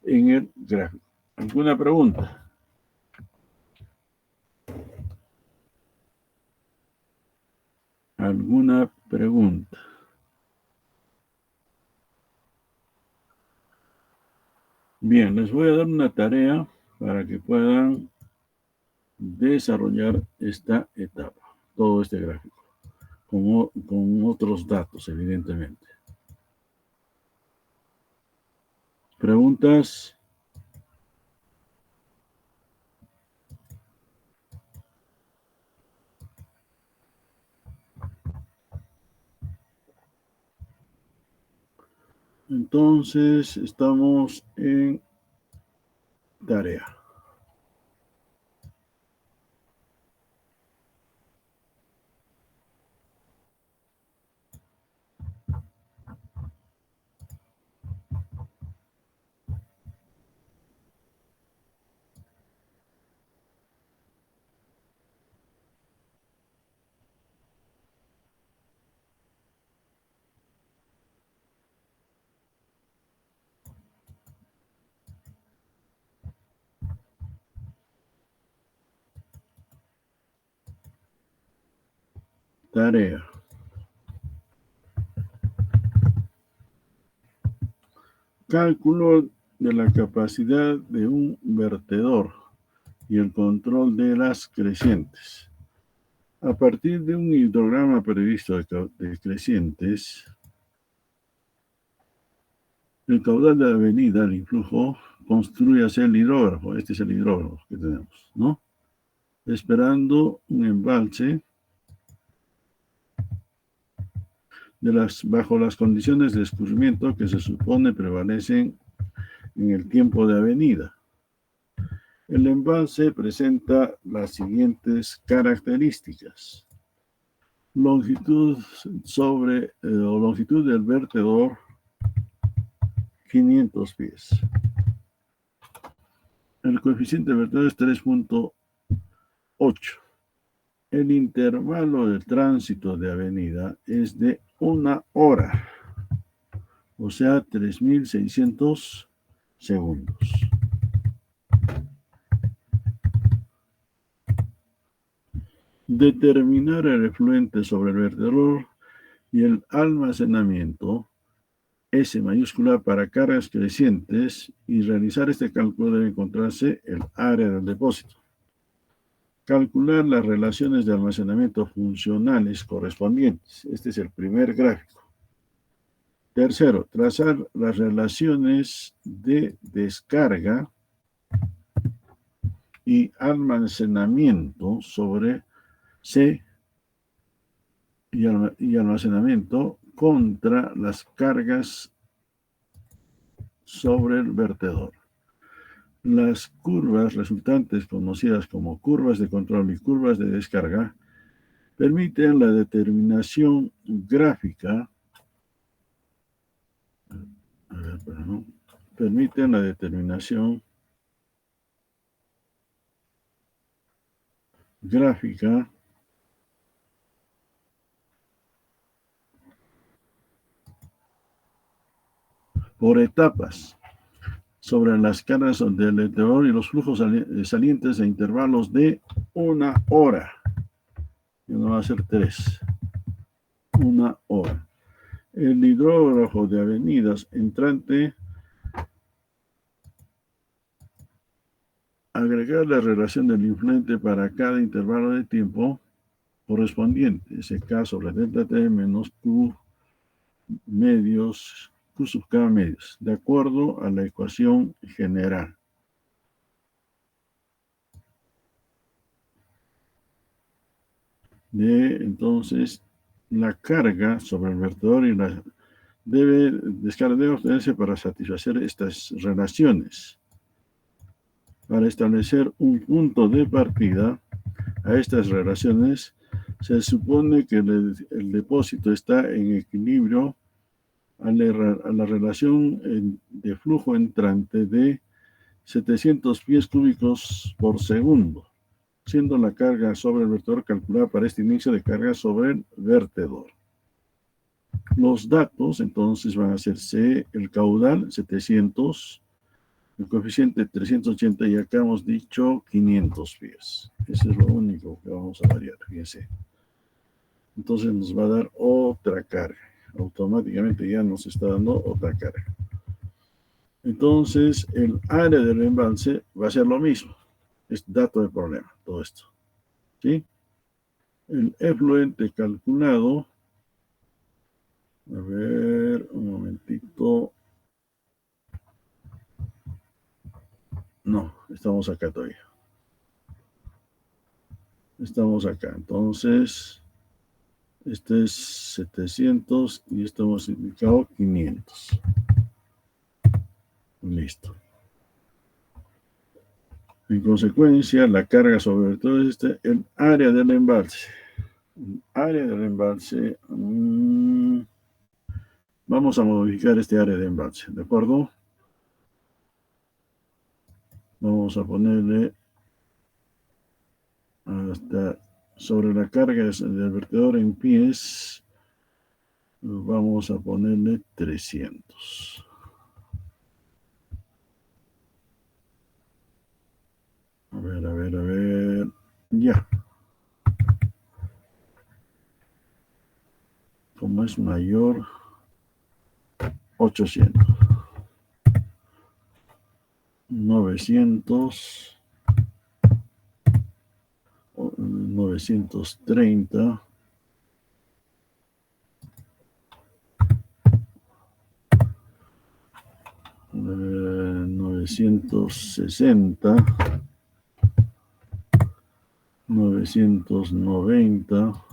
Speaker 1: en el gráfico. ¿Alguna pregunta? ¿Alguna pregunta? Bien, les voy a dar una tarea para que puedan desarrollar esta etapa, todo este gráfico, con otros datos, evidentemente. ¿Preguntas? Entonces, estamos en tarea. Tarea. Cálculo de la capacidad de un vertedor y el control de las crecientes. A partir de un hidrograma previsto de crecientes, el caudal de la avenida, el influjo, construyase el hidrógrafo. Este es el hidrógrafo que tenemos, ¿no? Esperando un embalse bajo las condiciones de escurrimiento que se supone prevalecen en el tiempo de avenida. El embalse presenta las siguientes características. Longitud longitud del vertedor 500 pies. El coeficiente de vertedor es 3.8. El intervalo de tránsito de avenida es de 1 hora, o sea, 3.600 segundos. Determinar el efluente sobre el vertedor y el almacenamiento, S mayúscula, para cargas crecientes, y realizar este cálculo debe encontrarse el área del depósito. Calcular las relaciones de almacenamiento funcionales correspondientes. Este es el primer gráfico. Tercero, trazar las relaciones de descarga y almacenamiento sobre C y almacenamiento contra las cargas sobre el vertedor. Las curvas resultantes, conocidas como curvas de control y curvas de descarga, permiten la determinación gráfica por etapas sobre las cargas del vertedor y los flujos salientes a intervalos de 1 hora. Y no va a ser 3. 1 hora. El hidrógrafo de avenidas entrante, agregar la relación del influente para cada intervalo de tiempo correspondiente, ese K sobre delta T menos Q medios, Q sub K medios, de acuerdo a la ecuación general. Entonces, la carga sobre el vertedor y la descarga debe obtenerse para satisfacer estas relaciones. Para establecer un punto de partida a estas relaciones, se supone que el depósito está en equilibrio a la relación de flujo entrante de 700 pies cúbicos por segundo, siendo la carga sobre el vertedor calculada para este inicio de carga sobre el vertedor. Los datos entonces van a ser C, el caudal 700, el coeficiente 380 y acá hemos dicho 500 pies. Eso es lo único que vamos a variar, fíjense. Entonces nos va a dar otra carga. Automáticamente ya nos está dando otra carga. Entonces el área del embalse va a ser lo mismo. Es dato de problema, todo esto. ¿Sí? El efluente calculado. A ver, un momentito. No, estamos acá todavía. Estamos acá. Entonces, Este es 700 y esto hemos indicado 500. Listo. En consecuencia, la carga sobre todo es el área del embalse. El área del embalse. Vamos a modificar este área de embalse, ¿de acuerdo? Vamos a ponerle hasta sobre la carga del vertedor en pies. Vamos a ponerle 300. A ver, a ver, a ver. Ya. Como es mayor, 800. 900. 930. 960. 990.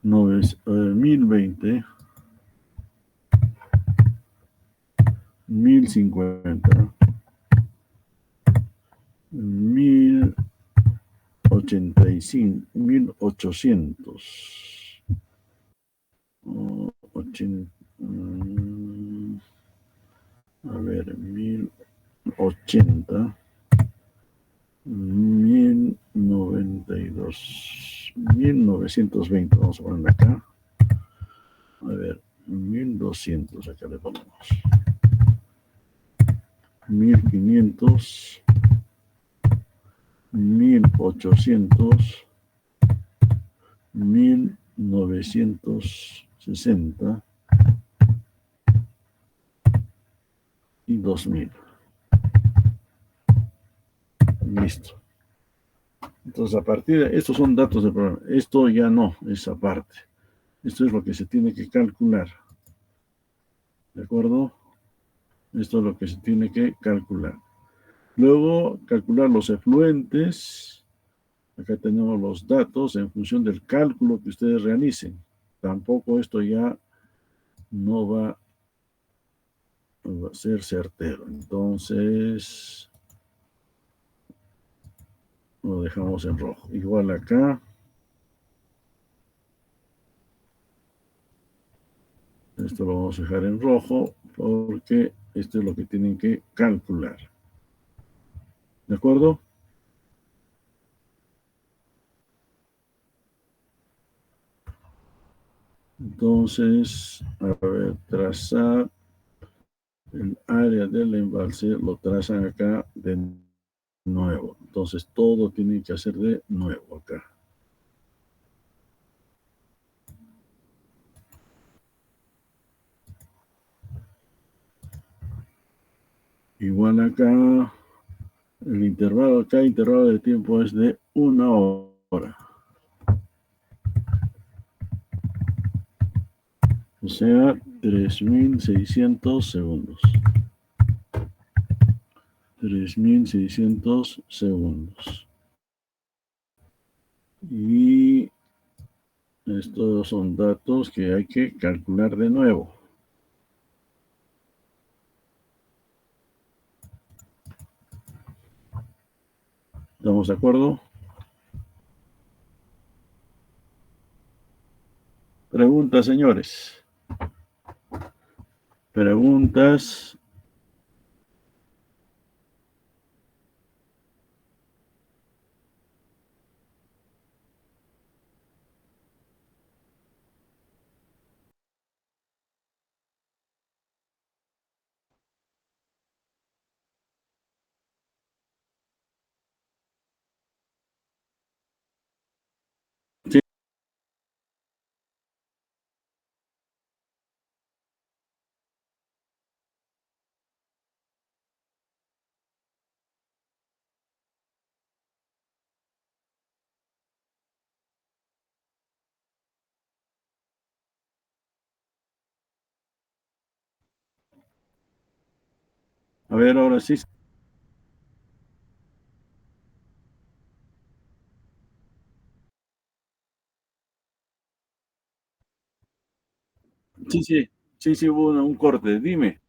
Speaker 1: 1020. 1050. 1085. 1800. 1080. 1092. 1920. Vamos a poner acá. A ver, 1200. Acá le ponemos. 1500. 1800. 1960 y 2000. Listo. Entonces, a partir de estos son datos del programa. Esto ya no, esa parte. Esto es lo que se tiene que calcular. ¿De acuerdo? Esto es lo que se tiene que calcular. Luego, calcular los efluentes. Acá tenemos los datos en función del cálculo que ustedes realicen. Tampoco esto ya no va a ser certero. Entonces, lo dejamos en rojo. Igual acá. Esto lo vamos a dejar en rojo porque esto es lo que tienen que calcular. ¿De acuerdo? Entonces, a ver, trazar el área del embalse, lo trazan acá de nuevo. Entonces, todo tiene que hacer de nuevo acá. Igual acá, el intervalo acá, intervalo de tiempo es de 1 hora. O sea, 3600 segundos. 3600 segundos. Y estos son datos que hay que calcular de nuevo. ¿Estamos de acuerdo? Preguntas, señores. Preguntas. Sí. A ver, ahora sí. Sí, sí, sí, sí, hubo un corte. Dime.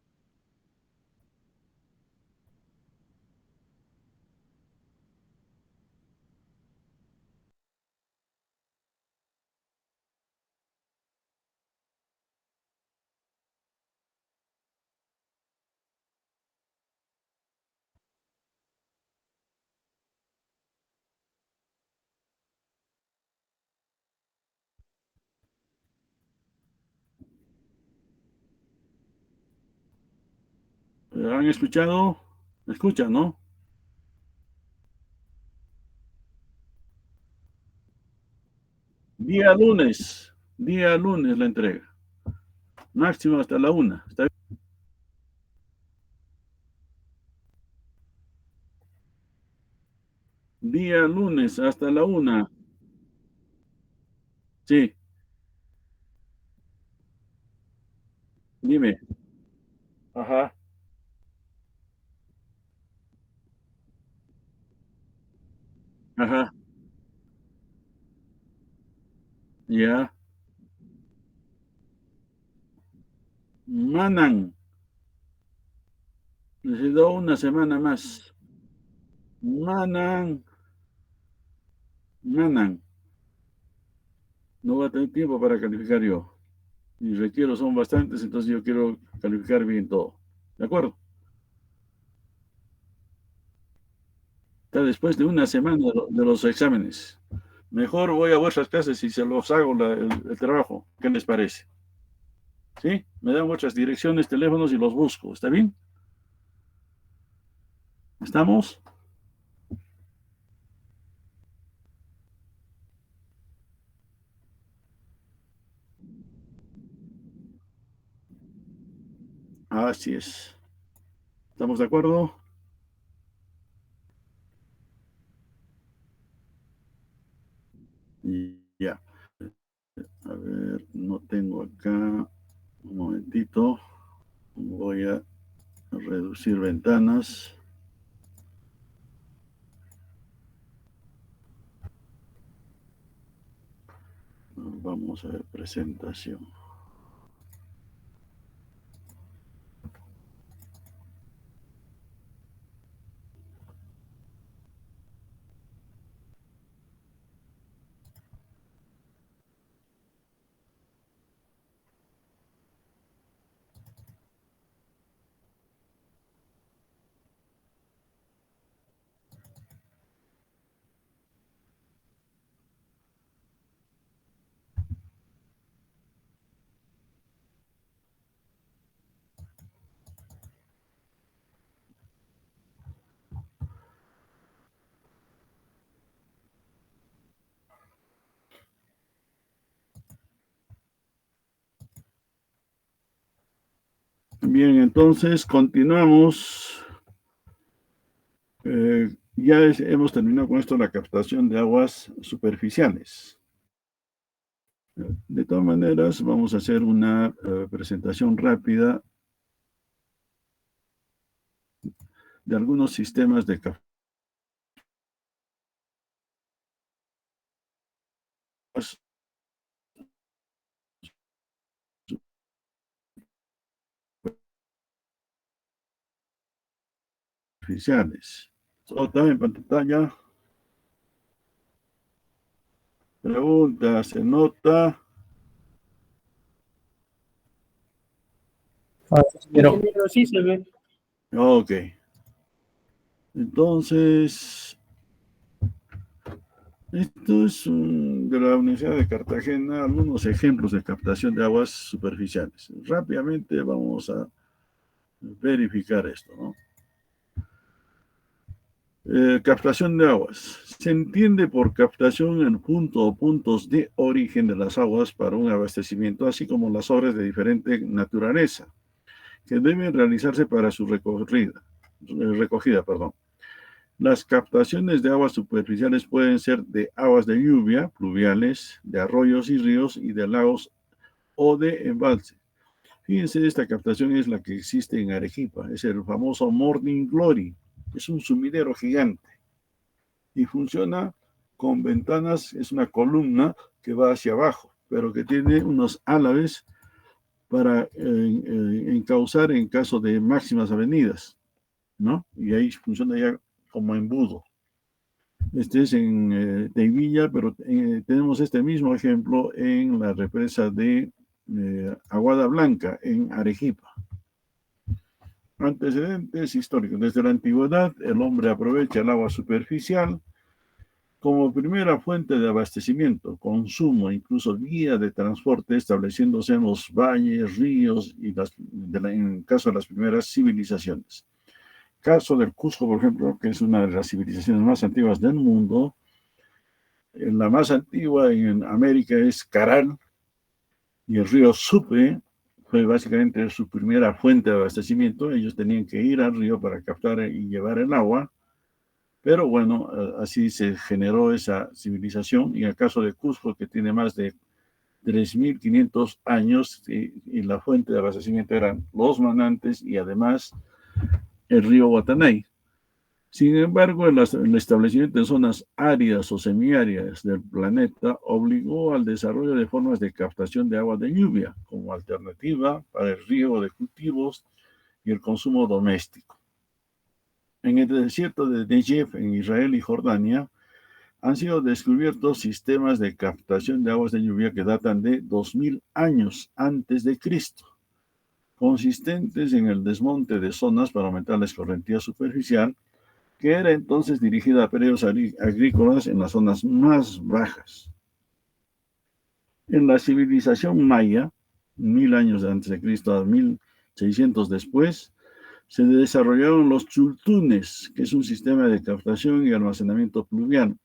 Speaker 1: ¿Han escuchado? ¿Me escuchan, no? Día lunes la entrega. Máximo hasta la una. ¿Está bien? Día lunes hasta la una. Sí, dime. Ajá, ajá. Ya. Manan. Necesito una semana más. Manan, Manan. No va a tener tiempo para calificar yo. Mis requiero son bastantes, entonces yo quiero calificar bien todo. ¿De acuerdo? Está después de una semana de los exámenes. Mejor voy a vuestras clases y se los hago el trabajo. ¿Qué les parece? ¿Sí? Me dan vuestras direcciones, teléfonos y los busco. ¿Está bien? ¿Estamos? Así es. ¿Estamos de acuerdo? Y ya. A ver, no tengo acá. Un momentito. Voy a reducir ventanas. Vamos a ver presentación. Bien, entonces continuamos. Hemos terminado con esto, la captación de aguas superficiales. De todas maneras, vamos a hacer una presentación rápida de algunos sistemas de captación superficiales. Otra en pantalla. Pregunta, ¿se nota?
Speaker 3: Ah, ingeniero, sí se ve.
Speaker 1: Ok. Entonces, esto es de la Universidad de Cartagena, algunos ejemplos de captación de aguas superficiales. Rápidamente vamos a verificar esto, ¿no? Captación de aguas. Se entiende por captación en punto o puntos de origen de las aguas para un abastecimiento, así como las obras de diferente naturaleza que deben realizarse para su recogida, perdón. Las captaciones de aguas superficiales pueden ser de aguas de lluvia, pluviales, de arroyos y ríos y de lagos o de embalse. Fíjense, esta captación es la que existe en Arequipa, es el famoso Morning Glory, es un sumidero gigante y funciona con ventanas, es una columna que va hacia abajo, pero que tiene unos álabes para encauzar en caso de máximas avenidas, ¿no? Y ahí funciona ya como embudo. Este es en Teivilla, pero tenemos este mismo ejemplo en la represa de Aguada Blanca, en Arequipa. Antecedentes históricos. Desde la antigüedad, el hombre aprovecha el agua superficial como primera fuente de abastecimiento, consumo, incluso vía de transporte, estableciéndose en los valles, ríos y en el caso de las primeras civilizaciones. Caso del Cusco, por ejemplo, que es una de las civilizaciones más antiguas del mundo. La más antigua en América es Caral, y el río Supe fue básicamente su primera fuente de abastecimiento. Ellos tenían que ir al río para captar y llevar el agua. Pero bueno, así se generó esa civilización. Y en el caso de Cusco, que tiene más de 3.500 años, y la fuente de abastecimiento eran los manantes y además el río Guatanay. Sin embargo, el establecimiento en zonas áridas o semiáridas del planeta obligó al desarrollo de formas de captación de agua de lluvia como alternativa para el riego de cultivos y el consumo doméstico. En el desierto de Negev, en Israel y Jordania, han sido descubiertos sistemas de captación de aguas de lluvia que datan de 2000 años antes de Cristo, consistentes en el desmonte de zonas para aumentar la escorrentía superficial, que era entonces dirigida a periodos agrícolas en las zonas más bajas. En la civilización maya, 1000 años antes de Cristo a 1600 después, se desarrollaron los chultunes, que es un sistema de captación y almacenamiento pluvial,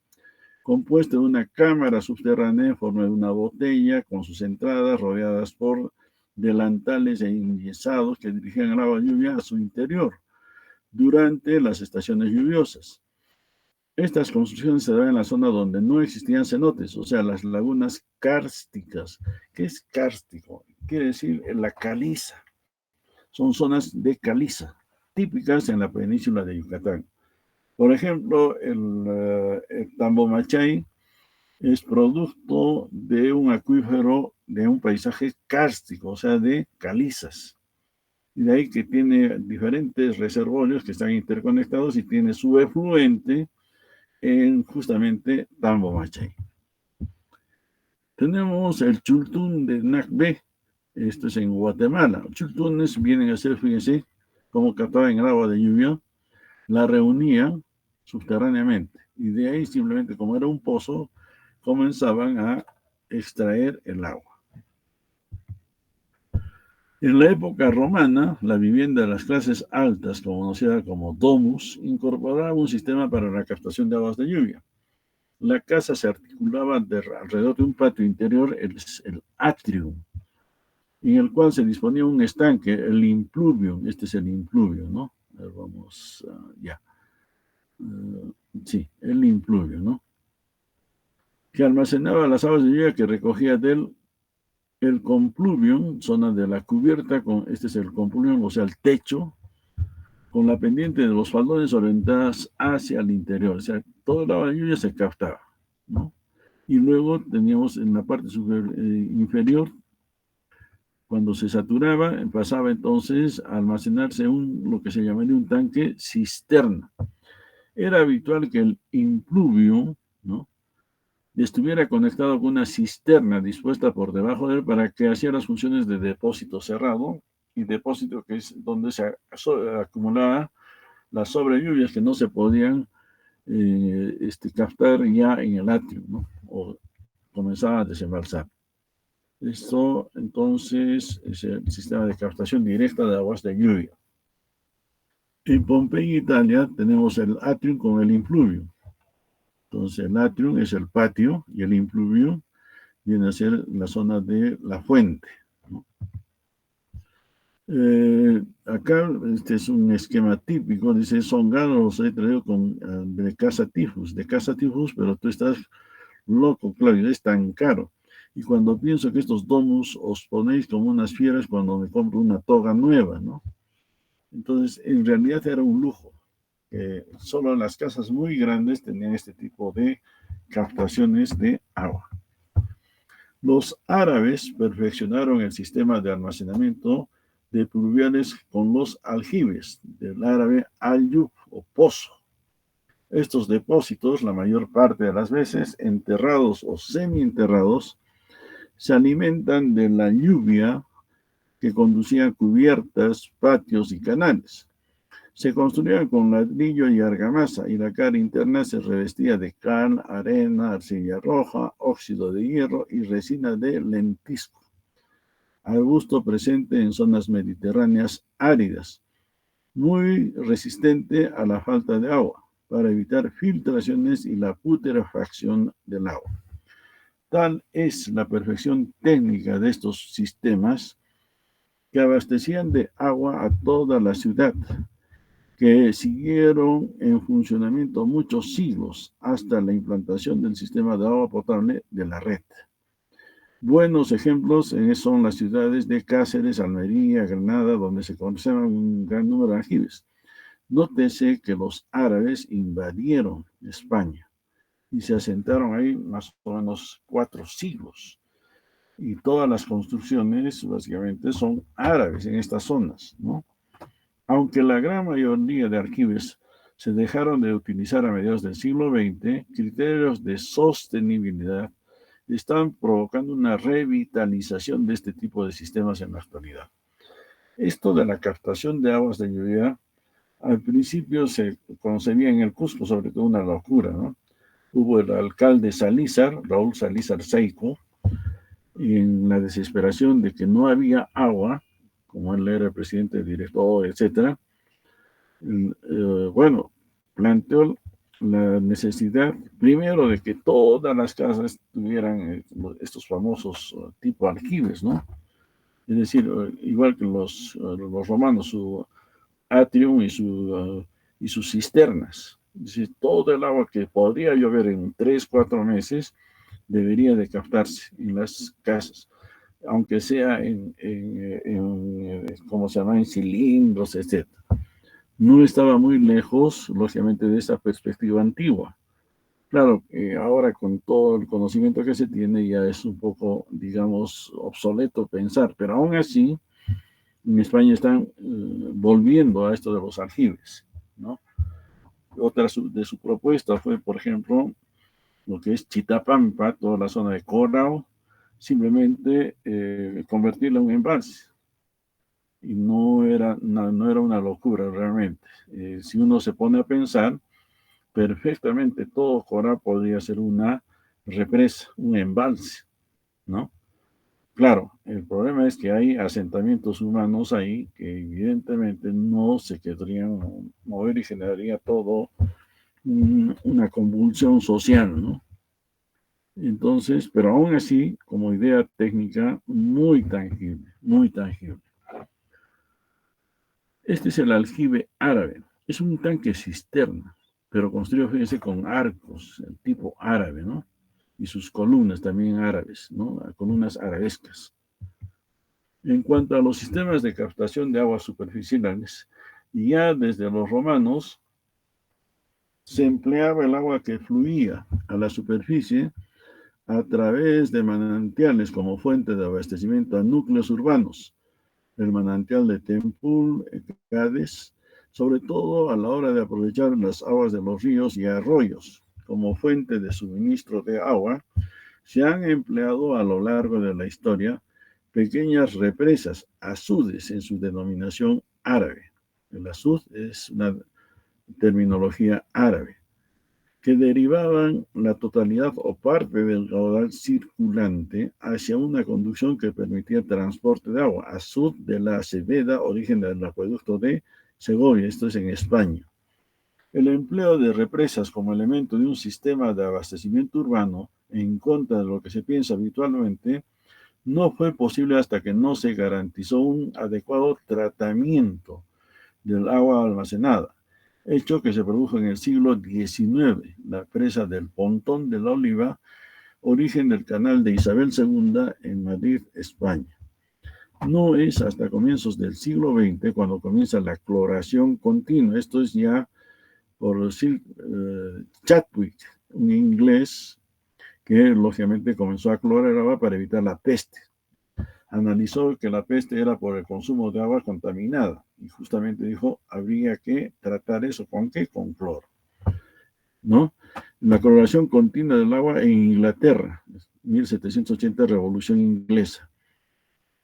Speaker 1: compuesto de una cámara subterránea en forma de una botella, con sus entradas rodeadas por delantales e enyesados que dirigían el agua de lluvia a su interior durante las estaciones lluviosas. Estas construcciones se daban en la zona donde no existían cenotes, o sea, las lagunas kársticas. ¿Qué es kárstico? Quiere decir la caliza. Son zonas de caliza, típicas en la península de Yucatán. Por ejemplo, el Tambomachay es producto de un acuífero, de un paisaje kárstico, o sea, de calizas. Y de ahí que tiene diferentes reservorios que están interconectados y tiene su efluente en justamente Tambomachay. Tenemos el Chultún de Nacbe, esto es en Guatemala. Chultunes vienen a ser, fíjense, como captaban el agua de lluvia, la reunían subterráneamente y de ahí simplemente, como era un pozo, comenzaban a extraer el agua. En la época romana, la vivienda de las clases altas, conocida como domus, incorporaba un sistema para la captación de aguas de lluvia. La casa se articulaba alrededor de un patio interior, el atrium, en el cual se disponía un estanque, el impluvium. Este es el impluvium, ¿no? A ver, vamos, ya. Sí, el impluvium, ¿no? Que almacenaba las aguas de lluvia que recogía del el compluvium, zona de la cubierta, este es el compluvium, o sea, el techo, con la pendiente de los faldones orientadas hacia el interior. O sea, toda el agua de lluvia se captaba, ¿no? Y luego teníamos en la parte inferior, cuando se saturaba, pasaba entonces a almacenarse lo que se llamaría un tanque cisterna. Era habitual que el impluvium, ¿no?, estuviera conectado con una cisterna dispuesta por debajo de él para que hacía las funciones de depósito cerrado y depósito, que es donde se acumulaba las sobrelluvias que no se podían captar ya en el atrio, ¿no?, o comenzaba a desembalsar. Esto entonces es el sistema de captación directa de aguas de lluvia. En Pompeya, Italia, tenemos el atrium con el impluvium. Entonces el atrium es el patio y el impluvium viene a ser la zona de la fuente, ¿no? Acá este es un esquema típico, dice: son ganos, he traído de Casa Tifus, pero tú estás loco, Claudio, es tan caro. Y cuando pienso que estos domus os ponéis como unas fieras cuando me compro una toga nueva, ¿no? Entonces, en realidad era un lujo. Solo las casas muy grandes tenían este tipo de captaciones de agua. Los árabes perfeccionaron el sistema de almacenamiento de pluviales con los aljibes, del árabe al-yub o pozo. Estos depósitos, la mayor parte de las veces enterrados o semienterrados, se alimentan de la lluvia que conducía a cubiertas, patios y canales. Se construían con ladrillo y argamasa y la cara interna se revestía de cal, arena, arcilla roja, óxido de hierro y resina de lentisco. Arbusto presente en zonas mediterráneas áridas, muy resistente a la falta de agua, para evitar filtraciones y la putrefacción del agua. Tal es la perfección técnica de estos sistemas que abastecían de agua a toda la ciudad, que siguieron en funcionamiento muchos siglos hasta la implantación del sistema de agua potable de la red. Buenos ejemplos son las ciudades de Cáceres, Almería, Granada, donde se conservan un gran número de aljibes. Nótese que los árabes invadieron España y se asentaron ahí más o menos 4 siglos. Y todas las construcciones básicamente son árabes en estas zonas, ¿no? Aunque la gran mayoría de aljibes se dejaron de utilizar a mediados del siglo XX, criterios de sostenibilidad están provocando una revitalización de este tipo de sistemas en la actualidad. Esto de la captación de aguas de lluvia, al principio se concebía en el Cusco sobre todo una locura, ¿no? Hubo el alcalde Salízar, Raúl Salízar Seico, y en la desesperación de que no había agua, como él era el presidente, director, etc., bueno, planteó la necesidad, primero, de que todas las casas tuvieran estos famosos tipo aljibes, ¿no? Es decir, igual que los romanos, su atrium y sus cisternas. Es decir, todo el agua que podría llover en 3, 4 meses debería de captarse en las casas, aunque sea ¿cómo se llama?, en cilindros, etc. No estaba muy lejos, lógicamente, de esa perspectiva antigua. Claro, ahora con todo el conocimiento que se tiene ya es un poco, digamos, obsoleto pensar, pero aún así en España están volviendo a esto de los aljibes, ¿no? Otra de su propuesta fue, por ejemplo, lo que es Chitapampa, toda la zona de Corrao, simplemente convertirla en un embalse. Y no era una locura realmente. Si uno se pone a pensar, perfectamente todo Corrao podría ser una represa, un embalse, ¿no? Claro, el problema es que hay asentamientos humanos ahí que evidentemente no se querrían mover y generaría todo una convulsión social, ¿no? Entonces, pero aún así, como idea técnica, muy tangible, muy tangible. Este es el aljibe árabe. Es un tanque cisterna, pero construido, fíjense, con arcos, el tipo árabe, ¿no? Y sus columnas también árabes, ¿no? Columnas arabescas. En cuanto a los sistemas de captación de aguas superficiales, ya desde los romanos se empleaba el agua que fluía a la superficie a través de manantiales como fuente de abastecimiento a núcleos urbanos, el manantial de Tempul, Cádiz, sobre todo a la hora de aprovechar las aguas de los ríos y arroyos como fuente de suministro de agua. Se han empleado a lo largo de la historia pequeñas represas, azudes en su denominación árabe. El azud es una terminología árabe, que derivaban la totalidad o parte del caudal circulante hacia una conducción que permitía transporte de agua. Azud de la Aceveda, origen del acueducto de Segovia, esto es en España. El empleo de represas como elemento de un sistema de abastecimiento urbano, en contra de lo que se piensa habitualmente, no fue posible hasta que no se garantizó un adecuado tratamiento del agua almacenada, hecho que se produjo en el siglo XIX, la presa del Pontón de la Oliva, origen del canal de Isabel II en Madrid, España. No es hasta comienzos del siglo XX cuando comienza la cloración continua. Esto es ya por decir Chadwick, un inglés que lógicamente comenzó a clorar el agua para evitar la peste. Analizó que la peste era por el consumo de agua contaminada y justamente dijo, habría que tratar eso, ¿con qué? Con cloro, ¿no? La cloración continua del agua en Inglaterra, 1780, Revolución Inglesa,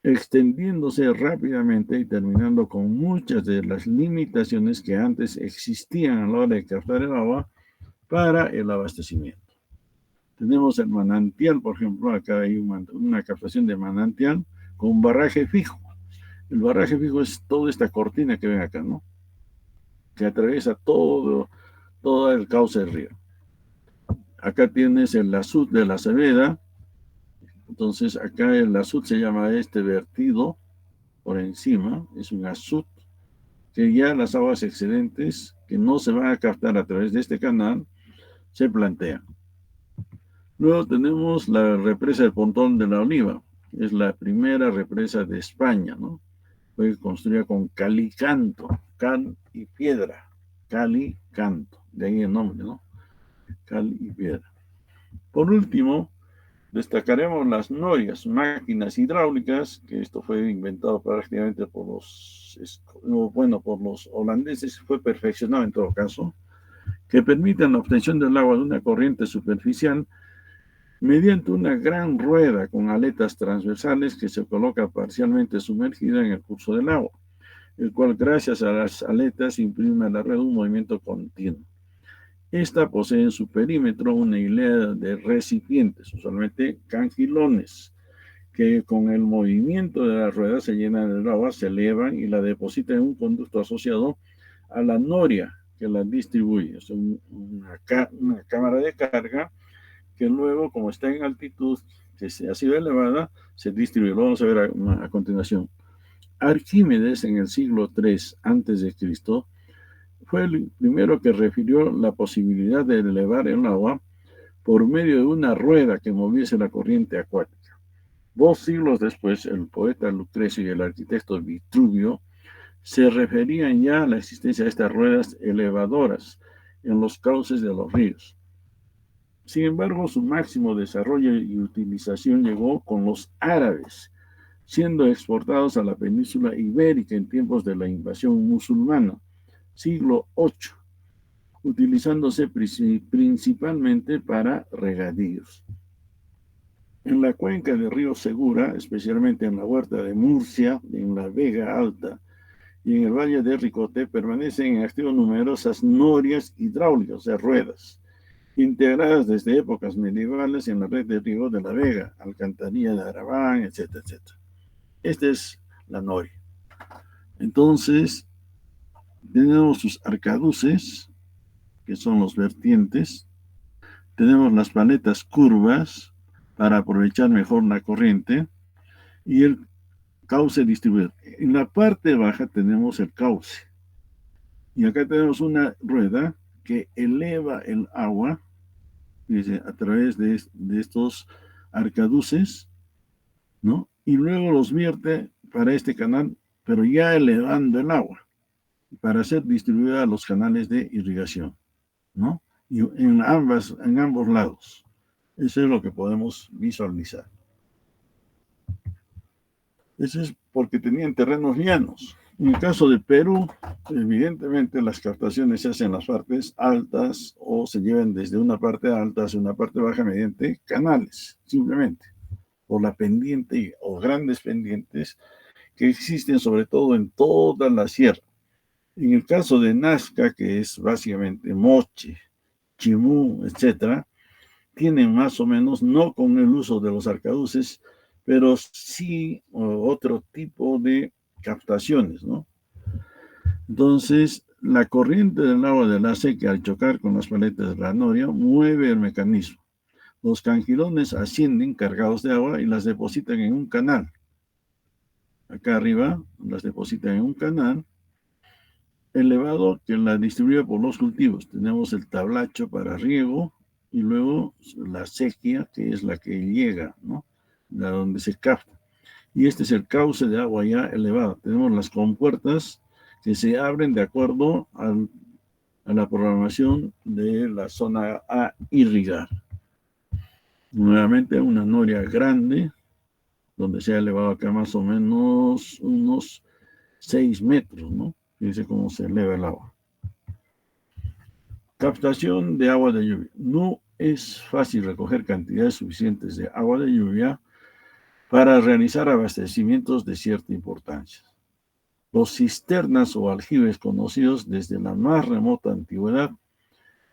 Speaker 1: extendiéndose rápidamente y terminando con muchas de las limitaciones que antes existían a la hora de captar el agua para el abastecimiento. Tenemos el manantial, por ejemplo, acá hay una captación de manantial con barraje fijo. El barraje fijo es toda esta cortina que ven acá, ¿no? Que atraviesa todo el cauce del río. Acá tienes el azud de la Cebeda. Entonces acá el azud se llama este vertido por encima, es un azud que ya las aguas excedentes que no se van a captar a través de este canal se plantean. Luego tenemos la represa del Pontón de la Oliva, es la primera represa de España, ¿no? Fue construida con calicanto, cal y piedra, calicanto, de ahí el nombre, ¿no? Cal y piedra. Por último, destacaremos las norias, máquinas hidráulicas, que esto fue inventado prácticamente por los holandeses, fue perfeccionado en todo caso, que permiten la obtención del agua de una corriente superficial mediante una gran rueda con aletas transversales que se coloca parcialmente sumergida en el curso del agua, el cual gracias a las aletas imprime a la rueda un movimiento continuo. Esta posee en su perímetro una hilera de recipientes, usualmente cangilones, que con el movimiento de la rueda se llenan del agua, se elevan y la depositan en un conducto asociado a la noria que la distribuye. Es una cámara de carga que luego, como está en altitud, que ha sido elevada, se distribuye. Lo vamos a ver a continuación. Arquímedes, en el siglo III a.C., fue el primero que refirió la posibilidad de elevar el agua por medio de una rueda que moviese la corriente acuática. 2 siglos después, el poeta Lucrecio y el arquitecto Vitruvio se referían ya a la existencia de estas ruedas elevadoras en los cauces de los ríos. Sin embargo, su máximo desarrollo y utilización llegó con los árabes, siendo exportados a la península ibérica en tiempos de la invasión musulmana, siglo VIII, utilizándose principalmente para regadíos. En la cuenca del río Segura, especialmente en la huerta de Murcia, en la Vega Alta y en el valle de Ricote, permanecen en activo numerosas norias hidráulicas, o sea, ruedas, integradas desde épocas medievales en la red de riego de la Vega, Alcantarilla de Arabán, etcétera, etcétera. Esta es la noria. Entonces, tenemos sus arcaduces, que son los vertientes. Tenemos las paletas curvas para aprovechar mejor la corriente y el cauce distribuido. En la parte baja tenemos el cauce. Y acá tenemos una rueda que eleva el agua a través de estos arcaduces, ¿no? Y luego los vierte para este canal, pero ya elevando el agua para ser distribuida a los canales de irrigación, ¿no? Y en ambos lados. Eso es lo que podemos visualizar. Eso es porque tenían terrenos llanos. En el caso de Perú, evidentemente las captaciones se hacen en las partes altas o se llevan desde una parte alta hacia una parte baja mediante canales, simplemente, por la pendiente o grandes pendientes que existen sobre todo en toda la sierra. En el caso de Nazca, que es básicamente Moche, Chimú, etcétera, tienen más o menos, no con el uso de los arcaduces, pero sí otro tipo de captaciones, ¿no? Entonces, la corriente del agua de la sequía al chocar con las paletas de la noria mueve el mecanismo. Los cangilones ascienden cargados de agua y las depositan en un canal. Acá arriba las depositan en un canal elevado que la distribuye por los cultivos. Tenemos el tablacho para riego y luego la sequía, que es la que llega, ¿no? De donde se capta. Y este es el cauce de agua ya elevado. Tenemos las compuertas que se abren de acuerdo a la programación de la zona a irrigar. Nuevamente una noria grande, donde se ha elevado acá más o menos unos 6 metros, ¿no? Fíjense cómo se eleva el agua. Captación de agua de lluvia. No es fácil recoger cantidades suficientes de agua de lluvia para realizar abastecimientos de cierta importancia. Los cisternas o aljibes conocidos desde la más remota antigüedad,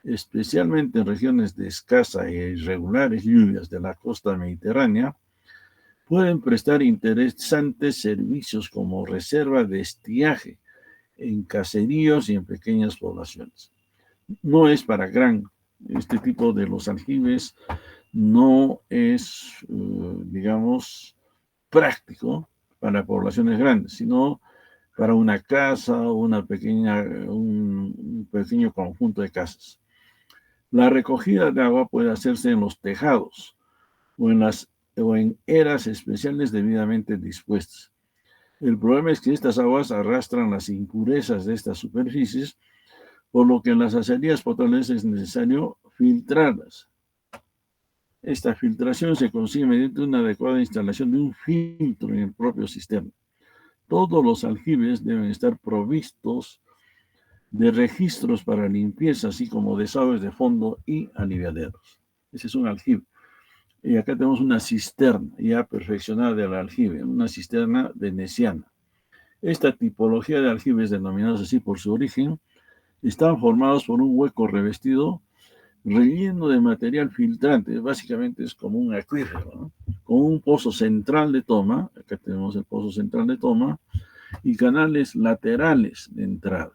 Speaker 1: especialmente en regiones de escasa e irregulares lluvias de la costa mediterránea, pueden prestar interesantes servicios como reserva de estiaje en caseríos y en pequeñas poblaciones. No es para este tipo de los aljibes no es, digamos, práctico para poblaciones grandes, sino para una casa o un pequeño conjunto de casas. La recogida de agua puede hacerse en los tejados o en eras especiales debidamente dispuestas. El problema es que estas aguas arrastran las impurezas de estas superficies, por lo que en las acerías potables es necesario filtrarlas. Esta filtración se consigue mediante una adecuada instalación de un filtro en el propio sistema. Todos los aljibes deben estar provistos de registros para limpieza, así como desagües de fondo y aliviaderos. Ese es un aljibe. Y acá tenemos una cisterna ya perfeccionada del aljibe, una cisterna veneciana. Esta tipología de aljibes, denominados así por su origen, están formados por un hueco revestido relleno de material filtrante. Básicamente es como un acuífero, ¿no? Con un pozo central de toma, acá tenemos el pozo central de toma, y canales laterales de entrada,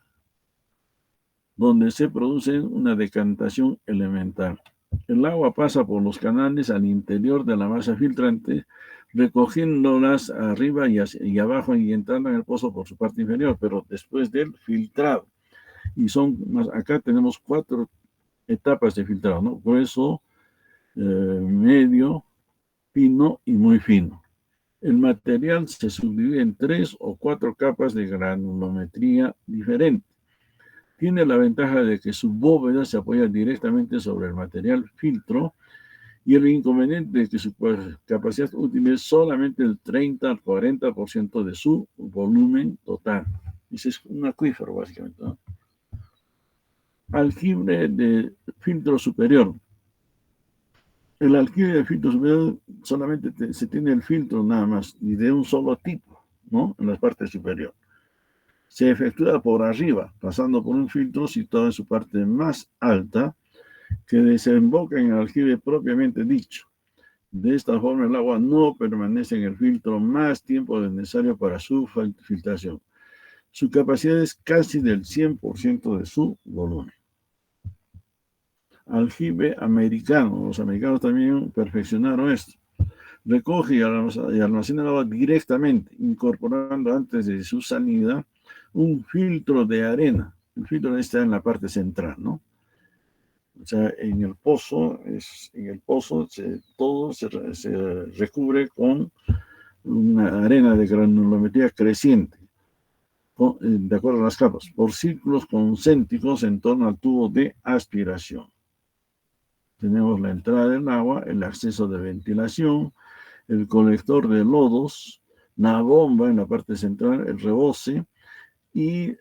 Speaker 1: donde se produce una decantación elemental. El agua pasa por los canales al interior de la masa filtrante, recogiéndolas arriba y abajo y entrando en el pozo por su parte inferior, pero después del filtrado. Y acá tenemos 4 etapas de filtrado, ¿no? Grueso, medio, fino y muy fino. El material se subdivide en 3 o 4 capas de granulometría diferente. Tiene la ventaja de que su bóveda se apoya directamente sobre el material filtro y el inconveniente de que su capacidad útil es solamente el 30 al 40% de su volumen total. Ese es un acuífero, básicamente, ¿no? Aljibe de filtro superior. El aljibe de filtro superior solamente se tiene el filtro nada más y de un solo tipo, ¿no? En la parte superior. Se efectúa por arriba, pasando por un filtro situado en su parte más alta, que desemboca en el aljibe propiamente dicho. De esta forma, el agua no permanece en el filtro más tiempo del necesario para su filtración. Su capacidad es casi del 100% de su volumen. Aljibe americano. Los americanos también perfeccionaron esto. Recoge y almacena el agua directamente, incorporando antes de su salida un filtro de arena. El filtro está en la parte central, ¿no? O sea, en el pozo todo se recubre con una arena de granulometría creciente, de acuerdo a las capas, por círculos concéntricos en torno al tubo de aspiración. Tenemos la entrada del agua, el acceso de ventilación, el colector de lodos, la bomba en la parte central, el rebose, y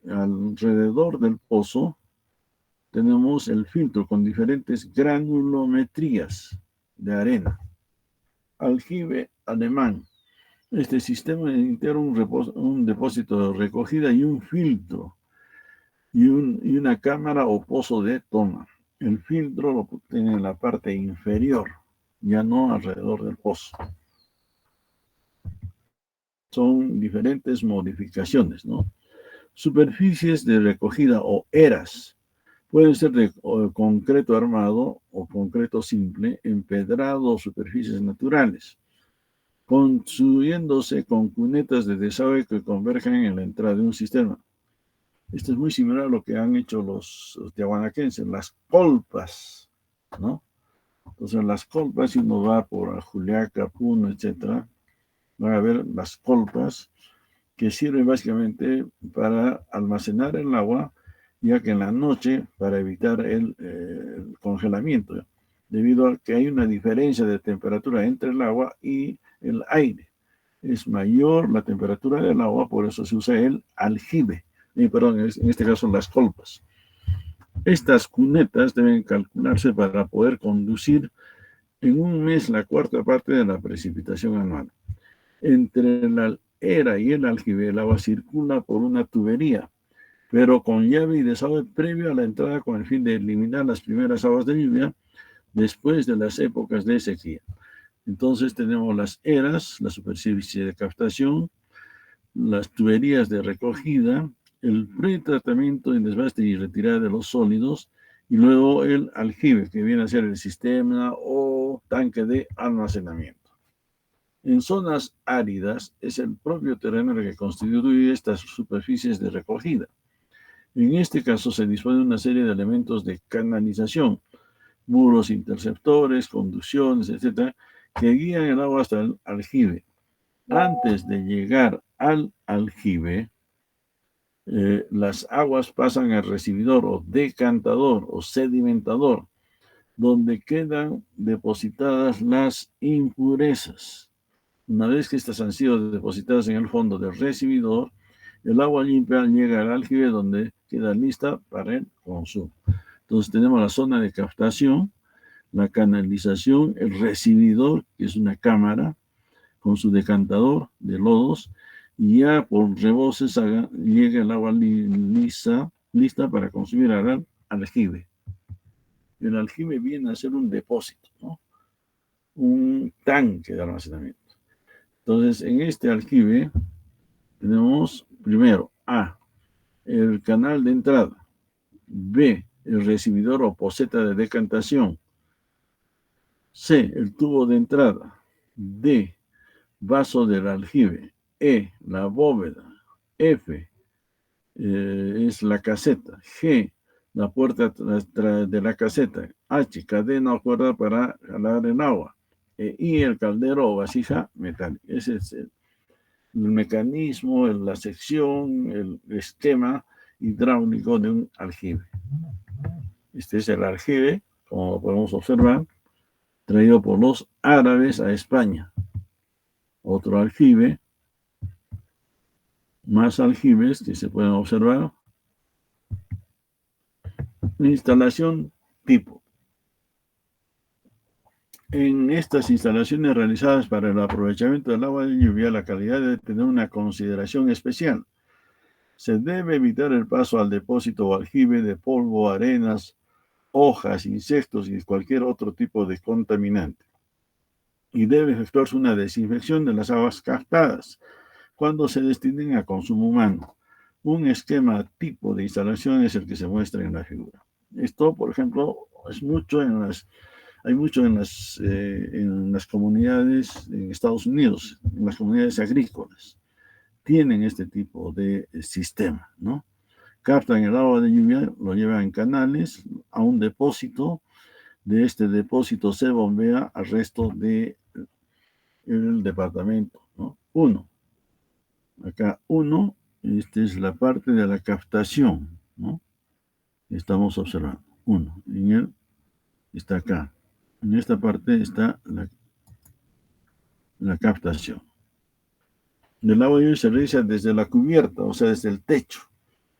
Speaker 1: alrededor del pozo tenemos el filtro con diferentes granulometrías de arena. Aljibe alemán. Este sistema integra un depósito de recogida y un filtro y una cámara o pozo de toma. El filtro lo tiene en la parte inferior, ya no alrededor del pozo. Son diferentes modificaciones, ¿no? Superficies de recogida o eras. Pueden ser de concreto armado o concreto simple, empedrado o superficies naturales, construyéndose con cunetas de desagüe que convergen en la entrada de un sistema. Esto es muy similar a lo que han hecho los tiahuanaquenses, las colpas, ¿no? Entonces, las colpas, si uno va por Juliaca, Puno, etc., van a ver las colpas que sirven básicamente para almacenar el agua, ya que en la noche, para evitar el congelamiento. debido a que hay una diferencia de temperatura entre el agua y el aire. Es mayor la temperatura del agua, por eso se usa el aljibe, perdón, en este caso las colpas. Estas cunetas deben calcularse para poder conducir en un mes la cuarta parte de la precipitación anual. Entre la era y el aljibe, el agua circula por una tubería, pero con llave y desagüe previo a la entrada con el fin de eliminar las primeras aguas de lluvia después de las épocas de sequía. Entonces tenemos las eras, la superficie de captación, las tuberías de recogida, el pretratamiento en desbaste y retirada de los sólidos, y luego el aljibe, que viene a ser el sistema o tanque de almacenamiento. En zonas áridas es el propio terreno el que constituye estas superficies de recogida. En este caso se dispone de una serie de elementos de canalización, muros interceptores, conducciones, etcétera, que guían el agua hasta el aljibe. Antes de llegar al aljibe, las aguas pasan al recibidor o decantador o sedimentador, donde quedan depositadas las impurezas. Una vez que estas han sido depositadas en el fondo del recibidor, el agua limpia llega al aljibe donde queda lista para el consumo. Entonces tenemos la zona de captación, la canalización, el recibidor, que es una cámara con su decantador de lodos, y ya por reboses llega el agua lista para consumir al aljibe. El aljibe viene a ser un depósito, ¿no? Un tanque de almacenamiento. Entonces, en este aljibe tenemos primero A, el canal de entrada, B, el recibidor o poceta de decantación, C, el tubo de entrada, D, vaso del aljibe, E, la bóveda, F, es la caseta, G, la puerta de la caseta, H, cadena o cuerda para jalar el agua, y el caldero o vasija metálica. Ese es el mecanismo, la sección, el esquema hidráulico de un aljibe. Este es el aljibe, como podemos observar, traído por los árabes a España. Otro aljibe, más aljibes que se pueden observar. Instalación tipo. En estas instalaciones realizadas para el aprovechamiento del agua de lluvia, la calidad debe tener una consideración especial. Se debe evitar el paso al depósito o aljibe de polvo, arenas, hojas, insectos y cualquier otro tipo de contaminante. Y debe efectuarse una desinfección de las aguas captadas cuando se destinen a consumo humano. Un esquema tipo de instalación es el que se muestra en la figura. Esto, por ejemplo, hay mucho en las comunidades en Estados Unidos, en las comunidades agrícolas. Tienen este tipo de sistema, ¿no? Captan el agua de lluvia, lo llevan en canales a un depósito. De este depósito se bombea al resto del departamento, ¿no? Acá esta es la parte de la captación, ¿no? Estamos observando. Está acá. En esta parte está la captación. El agua de lluvia se realiza desde la cubierta, o sea, desde el techo,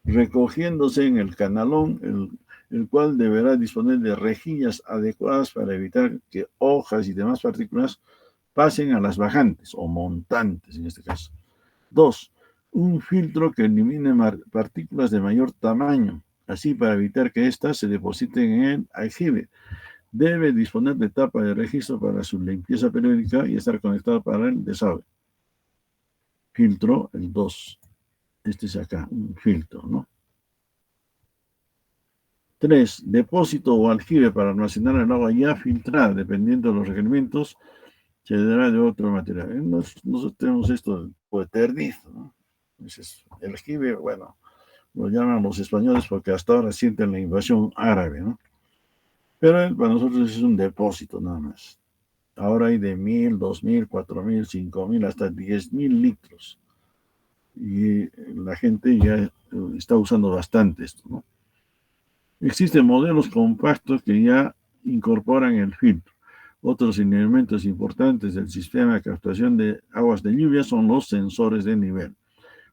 Speaker 1: recogiéndose en el canalón, el cual deberá disponer de rejillas adecuadas para evitar que hojas y demás partículas pasen a las bajantes o montantes en este caso. 2. Un filtro que elimine partículas de mayor tamaño, así para evitar que éstas se depositen en el aljibe. Debe disponer de tapa de registro para su limpieza periódica y estar conectado para el desagüe. Filtro, el 2. Este es acá, un filtro, ¿no? 3. Depósito o aljibe para almacenar el agua ya filtrada, dependiendo de los requerimientos, se dará de otro material. Nosotros tenemos esto de ternizo, ¿no? El aljibe, bueno, lo llaman los españoles porque hasta ahora sienten la invasión árabe, ¿no? Pero para nosotros es un depósito nada más. Ahora hay de 1,000, 2,000, 4,000, 5,000, hasta 10,000 litros. Y la gente ya está usando bastante esto, ¿no? Existen modelos compactos que ya incorporan el filtro. Otros elementos importantes del sistema de captación de aguas de lluvia son los sensores de nivel.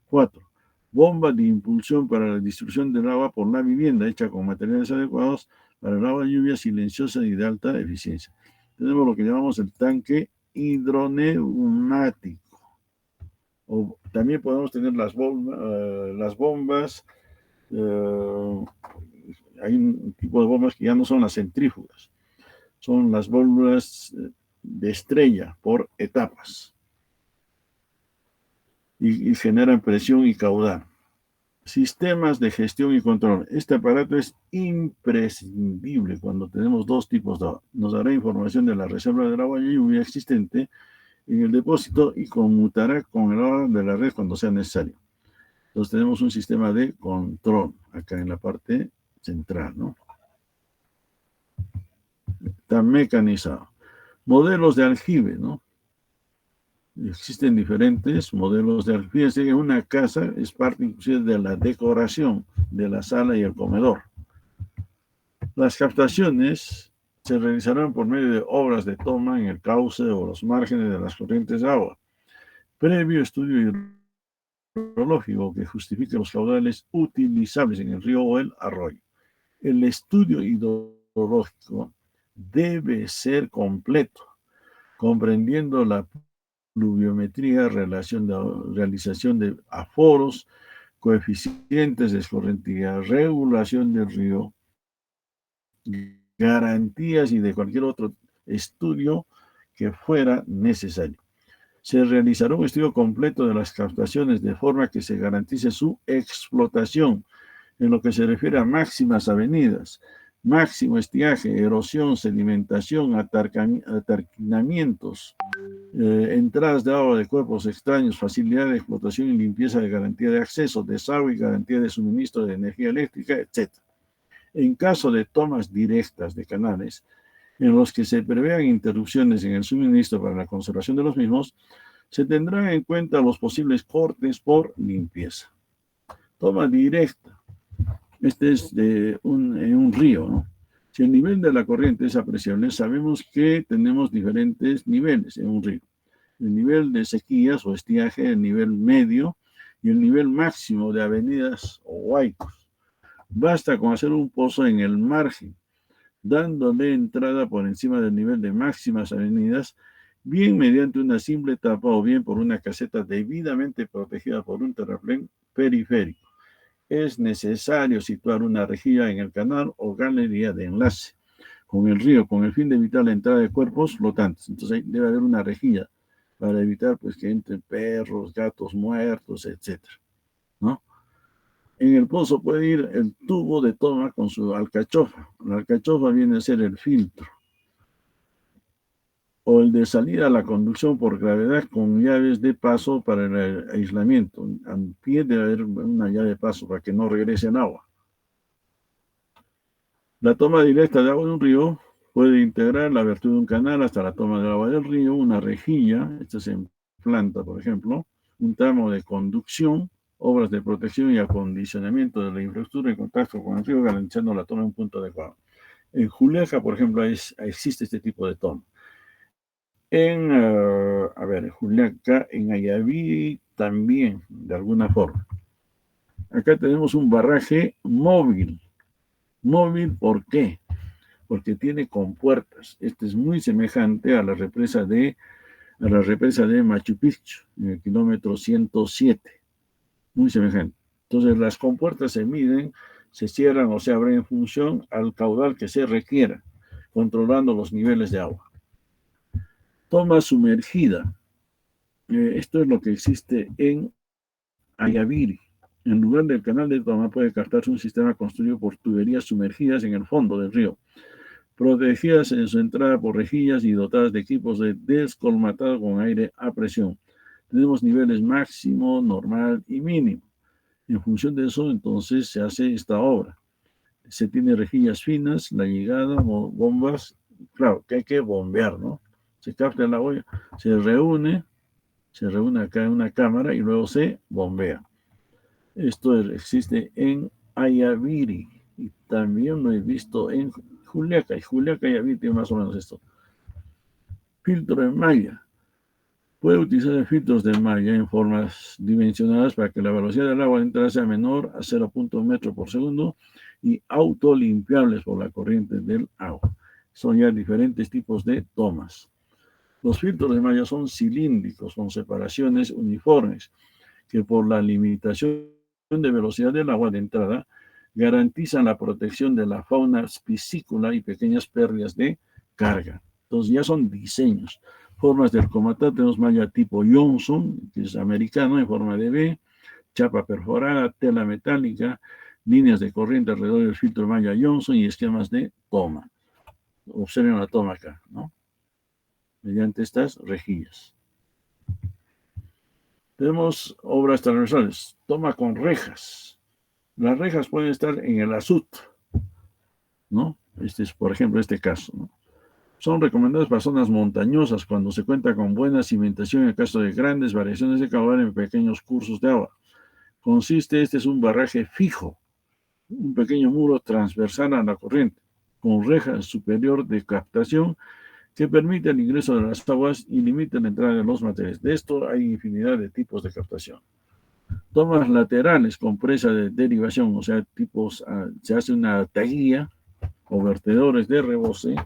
Speaker 1: 4. Bomba de impulsión para la distribución del agua por la vivienda, hecha con materiales adecuados para el agua de lluvia silenciosa y de alta eficiencia. Tenemos lo que llamamos el tanque hidroneumático. O también podemos tener las bombas. Hay un tipo de bombas que ya no son las centrífugas, son las bombas de estrella por etapas y generan presión y caudal. Sistemas de gestión y control. Este aparato es imprescindible cuando tenemos dos tipos de agua. Nos dará información de la reserva del agua de lluvia existente en el depósito y conmutará con el agua de la red cuando sea necesario. Entonces tenemos un sistema de control acá en la parte central, ¿no? Está mecanizado. Modelos de aljibe, ¿no? Existen diferentes modelos de aljibe. Fíjense que una casa es parte inclusive de la decoración de la sala y el comedor. Las captaciones se realizarán por medio de obras de toma en el cauce o los márgenes de las corrientes de agua, previo estudio hidrológico que justifique los caudales utilizables en el río o el arroyo. El estudio hidrológico debe ser completo, comprendiendo la pluviometría, realización de aforos, coeficientes de escorrentía, regulación del río, garantías y de cualquier otro estudio que fuera necesario. Se realizará un estudio completo de las captaciones de forma que se garantice su explotación en lo que se refiere a máximas avenidas, máximo estiaje, erosión, sedimentación, atarquinamientos, entradas de agua de cuerpos extraños, facilidad de explotación y limpieza de garantía de acceso, desagüe y garantía de suministro de energía eléctrica, etc. En caso de tomas directas de canales, en los que se prevean interrupciones en el suministro para la conservación de los mismos, se tendrán en cuenta los posibles cortes por limpieza. Toma directa. Este es en un río, ¿no? Si el nivel de la corriente es apreciable, sabemos que tenemos diferentes niveles en un río. El nivel de sequías o estiaje, el nivel medio y el nivel máximo de avenidas o huaicos. Basta con hacer un pozo en el margen, dándole entrada por encima del nivel de máximas avenidas, bien mediante una simple tapa o bien por una caseta debidamente protegida por un terraplén periférico. Es necesario situar una rejilla en el canal o galería de enlace con el río, con el fin de evitar la entrada de cuerpos flotantes. Entonces debe haber una rejilla para evitar pues, que entren perros, gatos muertos, etc., ¿no? En el pozo puede ir el tubo de toma con su alcachofa. La alcachofa viene a ser el filtro. O el de salida a la conducción por gravedad con llaves de paso para el aislamiento. Al pie debe haber una llave de paso para que no regrese en agua. La toma directa de agua de un río puede integrar la abertura de un canal hasta la toma del agua del río, una rejilla, esta se implanta, por ejemplo, un tramo de conducción, obras de protección y acondicionamiento de la infraestructura en contacto con el río, garantizando la toma en un punto adecuado. En Juliaca, por ejemplo, existe este tipo de toma. En Juliaca, en Ayaví también, de alguna forma. Acá tenemos un barraje móvil. Móvil, ¿por qué? Porque tiene compuertas. Este es muy semejante a la represa de Machu Picchu, en el kilómetro 107. Muy semejante. Entonces, las compuertas se miden, se cierran o se abren en función al caudal que se requiera, controlando los niveles de agua. Toma sumergida. Esto es lo que existe en Ayaviri. En lugar del canal de toma puede captarse un sistema construido por tuberías sumergidas en el fondo del río, protegidas en su entrada por rejillas y dotadas de equipos de descolmatado con aire a presión. Tenemos niveles máximo, normal y mínimo. En función de eso, entonces, se hace esta obra. Se tiene rejillas finas, la llegada, bombas, claro, que hay que bombear, ¿no? Se capta el agua, se reúne acá en una cámara y luego se bombea. Esto existe en Ayaviri y también lo he visto en Juliaca. Y Juliaca ya vi, tiene más o menos esto. Filtro de malla. Puede utilizar filtros de malla en formas dimensionadas para que la velocidad del agua de entrada sea menor a 0.1 metro por segundo y autolimpiables por la corriente del agua. Son ya diferentes tipos de tomas. Los filtros de malla son cilíndricos con separaciones uniformes que por la limitación de velocidad del agua de entrada garantizan la protección de la fauna piscícola y pequeñas pérdidas de carga. Entonces ya son diseños. Formas del comatá, tenemos malla tipo Johnson, que es americano en forma de V, chapa perforada, tela metálica, líneas de corriente alrededor del filtro de malla Johnson y esquemas de toma. Observen la toma acá, ¿no? Mediante estas rejillas. Tenemos obras transversales, toma con rejas. Las rejas pueden estar en el azud, ¿no? Este es, por ejemplo, este caso, ¿no? Son recomendadas para zonas montañosas cuando se cuenta con buena cimentación en el caso de grandes variaciones de caudal en pequeños cursos de agua. Este es un barraje fijo, un pequeño muro transversal a la corriente, con reja superior de captación que permite el ingreso de las aguas y limita la entrada de los materiales. De esto hay infinidad de tipos de captación. Tomas laterales con presa de derivación, o sea, se hace una taguilla o vertedores de rebose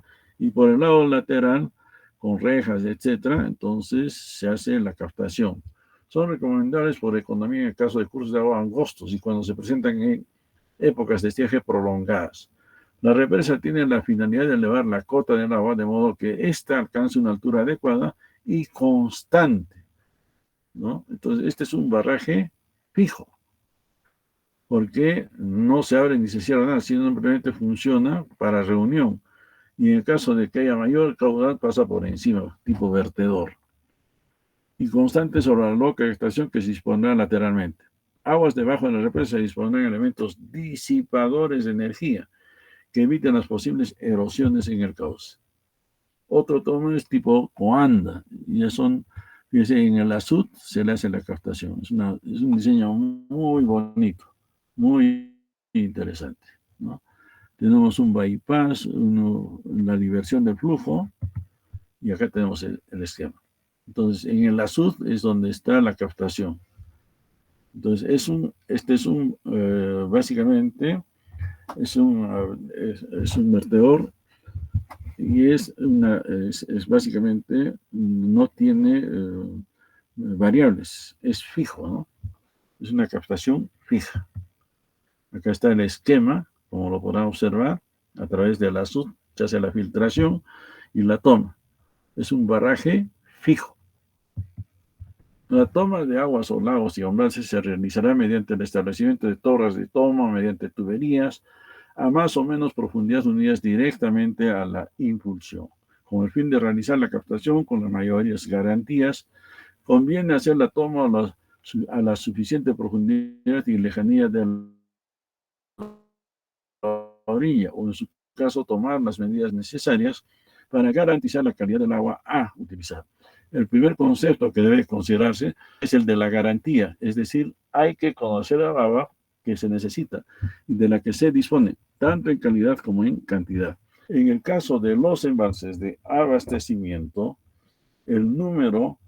Speaker 1: y por el lado lateral, con rejas, etcétera, entonces se hace la captación. Son recomendables por economía en el caso de cursos de agua angostos y cuando se presentan en épocas de estiaje prolongadas. La represa tiene la finalidad de elevar la cota del agua de modo que ésta alcance una altura adecuada y constante, ¿no? Entonces, este es un barraje fijo, porque no se abre ni se cierra nada, sino simplemente funciona para reunión. Y en el caso de que haya mayor caudal, pasa por encima, tipo vertedor. Y constante sobre la loca estación que se dispondrá lateralmente. Aguas debajo de la represa se dispondrán elementos disipadores de energía que eviten las posibles erosiones en el cauce. Otro tomo es tipo coanda. Ya son, fíjense, en el azud se le hace la captación. Es un diseño muy bonito, muy interesante, ¿no? Tenemos un bypass, la diversión del flujo, y acá tenemos el esquema. Entonces, en el azud es donde está la captación. Entonces, básicamente, es un vertedor y es básicamente, no tiene variables, es fijo, ¿no? Es una captación fija. Acá está el esquema, como lo podrán observar, a través del azud se hace la filtración y la toma. Es un barraje fijo. La toma de aguas o lagos y embalses se realizará mediante el establecimiento de torres de toma, mediante tuberías, a más o menos profundidad unidas directamente a la impulsión. Con el fin de realizar la captación con las mayores garantías, conviene hacer la toma a la suficiente profundidad y lejanía de la orilla, o en su caso tomar las medidas necesarias para garantizar la calidad del agua a utilizar. El primer concepto que debe considerarse es el de la garantía, es decir, hay que conocer el agua que se necesita y de la que se dispone, tanto en calidad como en cantidad. En el caso de los embalses de abastecimiento, el número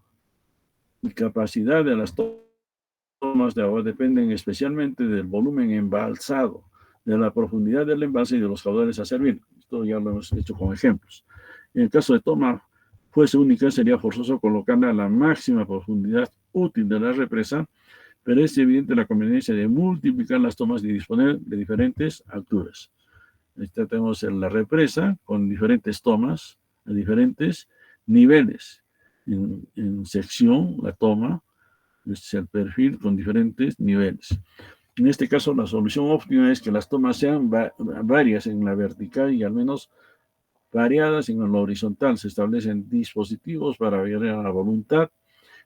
Speaker 1: y capacidad de las tomas de agua dependen especialmente del volumen embalsado, de la profundidad del embalse y de los caudales a servir. Esto ya lo hemos hecho con ejemplos. En el caso de toma fuese única, sería forzoso colocarla a la máxima profundidad útil de la represa, pero es evidente la conveniencia de multiplicar las tomas y disponer de diferentes alturas. Esta tenemos la represa con diferentes tomas a diferentes niveles. En sección, la toma, es el perfil con diferentes niveles. En este caso, la solución óptima es que las tomas sean varias en la vertical y al menos variadas en la horizontal. Se establecen dispositivos para variar a la voluntad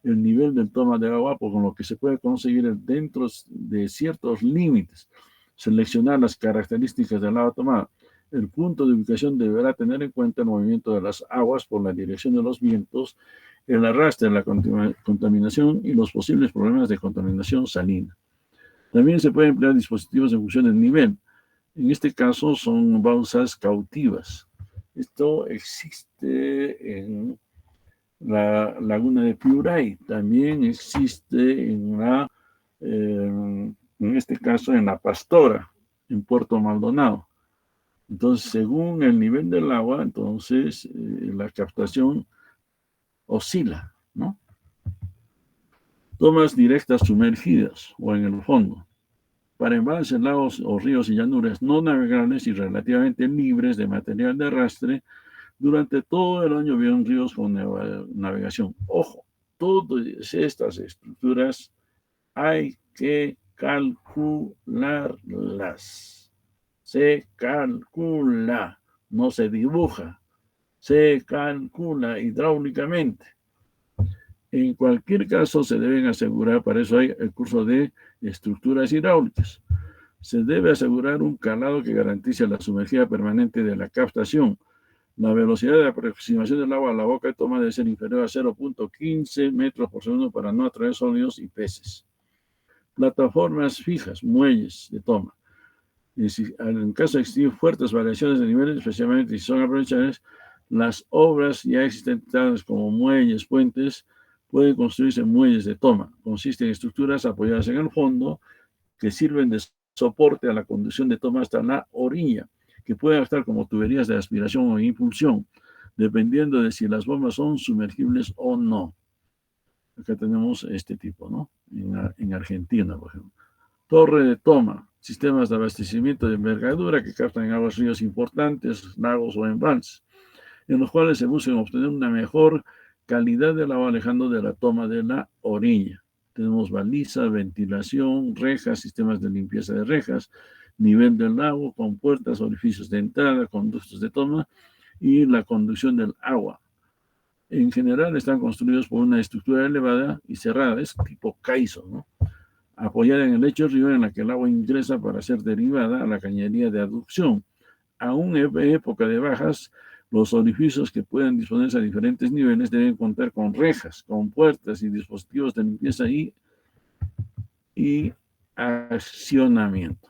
Speaker 1: el nivel del toma de agua, con lo que se puede conseguir dentro de ciertos límites. Seleccionar las características del agua tomada. El punto de ubicación deberá tener en cuenta el movimiento de las aguas por la dirección de los vientos, el arrastre de la contaminación y los posibles problemas de contaminación salina. También se pueden emplear dispositivos en función del nivel. En este caso son balsas cautivas. Esto existe en la laguna de Piuray, también existe en este caso en La Pastora, en Puerto Maldonado. Entonces, según el nivel del agua, entonces la captación oscila, ¿no? Tomas directas sumergidas o en el fondo. Para embalses, lagos o ríos y llanuras no navegables y relativamente libres de material de arrastre, durante todo el año vienen ríos con navegación. Ojo, todas estas estructuras hay que calcularlas. Se calcula, no se dibuja, se calcula hidráulicamente. En cualquier caso, se deben asegurar, para eso hay el curso de estructuras hidráulicas. Se debe asegurar un calado que garantice la sumergida permanente de la captación. La velocidad de aproximación del agua a la boca de toma debe ser inferior a 0.15 metros por segundo para no atraer sólidos y peces. Plataformas fijas, muelles de toma. En caso de existir fuertes variaciones de niveles, especialmente si son aprovechables, las obras ya existentes como muelles, puentes, pueden construirse muelles de toma. Consisten en estructuras apoyadas en el fondo que sirven de soporte a la conducción de toma hasta la orilla, que pueden actuar como tuberías de aspiración o impulsión, dependiendo de si las bombas son sumergibles o no. Acá tenemos este tipo, ¿no? En Argentina, por ejemplo. Torre de toma, sistemas de abastecimiento de envergadura que captan aguas ríos importantes, lagos o embalses, en los cuales se busca obtener una mejor calidad del agua alejando de la toma de la orilla. Tenemos baliza, ventilación, rejas, sistemas de limpieza de rejas, nivel del lago, compuertas, orificios de entrada, conductos de toma y la conducción del agua. En general están construidos por una estructura elevada y cerrada, es tipo caizo, ¿no? Apoyada en el lecho del río en la que el agua ingresa para ser derivada a la cañería de aducción. Aún en época de bajas, los orificios que puedan disponerse a diferentes niveles deben contar con rejas, con puertas y dispositivos de limpieza y accionamiento.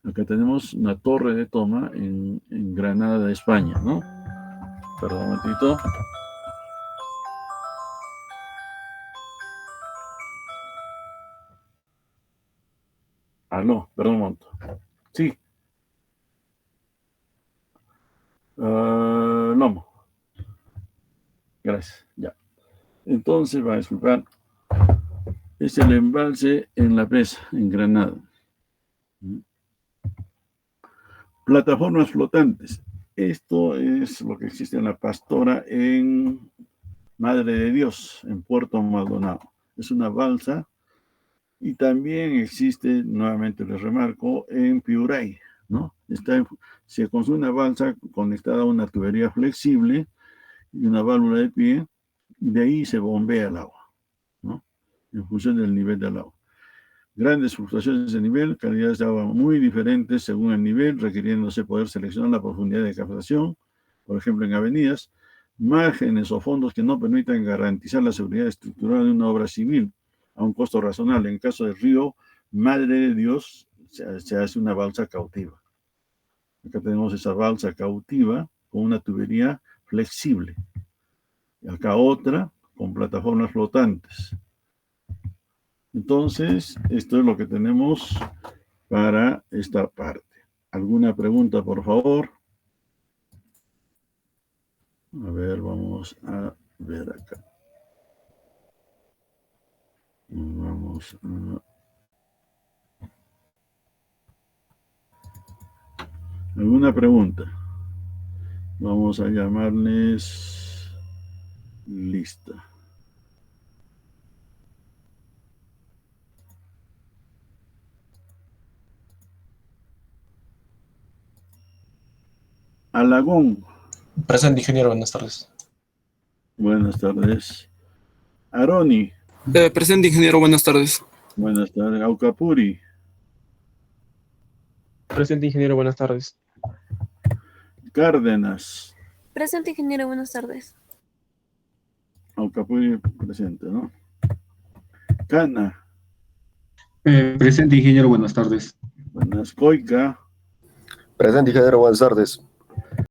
Speaker 1: Acá tenemos una torre de toma en Granada, de España, ¿no? Perdón un momentito. No, perdón un momento. Sí. No. Gracias, ya. Entonces, va a disculpar. Es el embalse en La Presa, en Granada. Plataformas flotantes. Esto es lo que existe en La Pastora, en Madre de Dios, en Puerto Maldonado. Es una balsa. Y también existe, nuevamente les remarco, en Piuray, ¿no? Se construye una balsa conectada a una tubería flexible y una válvula de pie, y de ahí se bombea el agua, ¿no? En función del nivel del agua. Grandes fluctuaciones de nivel, calidades de agua muy diferentes según el nivel, requiriéndose poder seleccionar la profundidad de captación, por ejemplo en avenidas, márgenes o fondos que no permitan garantizar la seguridad estructural de una obra civil a un costo razonable. En caso del río Madre de Dios, se hace una balsa cautiva. Acá tenemos esa balsa cautiva con una tubería flexible. Y acá otra con plataformas flotantes. Entonces, esto es lo que tenemos para esta parte. ¿Alguna pregunta, por favor? A ver, vamos a ver acá. Vamos a... ¿Alguna pregunta? Vamos a llamarles lista. Alagón.
Speaker 4: Presente, ingeniero, buenas tardes.
Speaker 1: Buenas tardes. Aroni.
Speaker 5: Presente, ingeniero, buenas tardes.
Speaker 1: Buenas tardes. Aucapuri.
Speaker 4: Presente, ingeniero, buenas tardes.
Speaker 1: Cárdenas.
Speaker 6: Presente, ingeniero, buenas tardes.
Speaker 1: Aucapuri presente, ¿no? Cana.
Speaker 7: Presente, ingeniero, buenas tardes.
Speaker 1: Buenas. Coica.
Speaker 7: Presente, ingeniero, buenas tardes.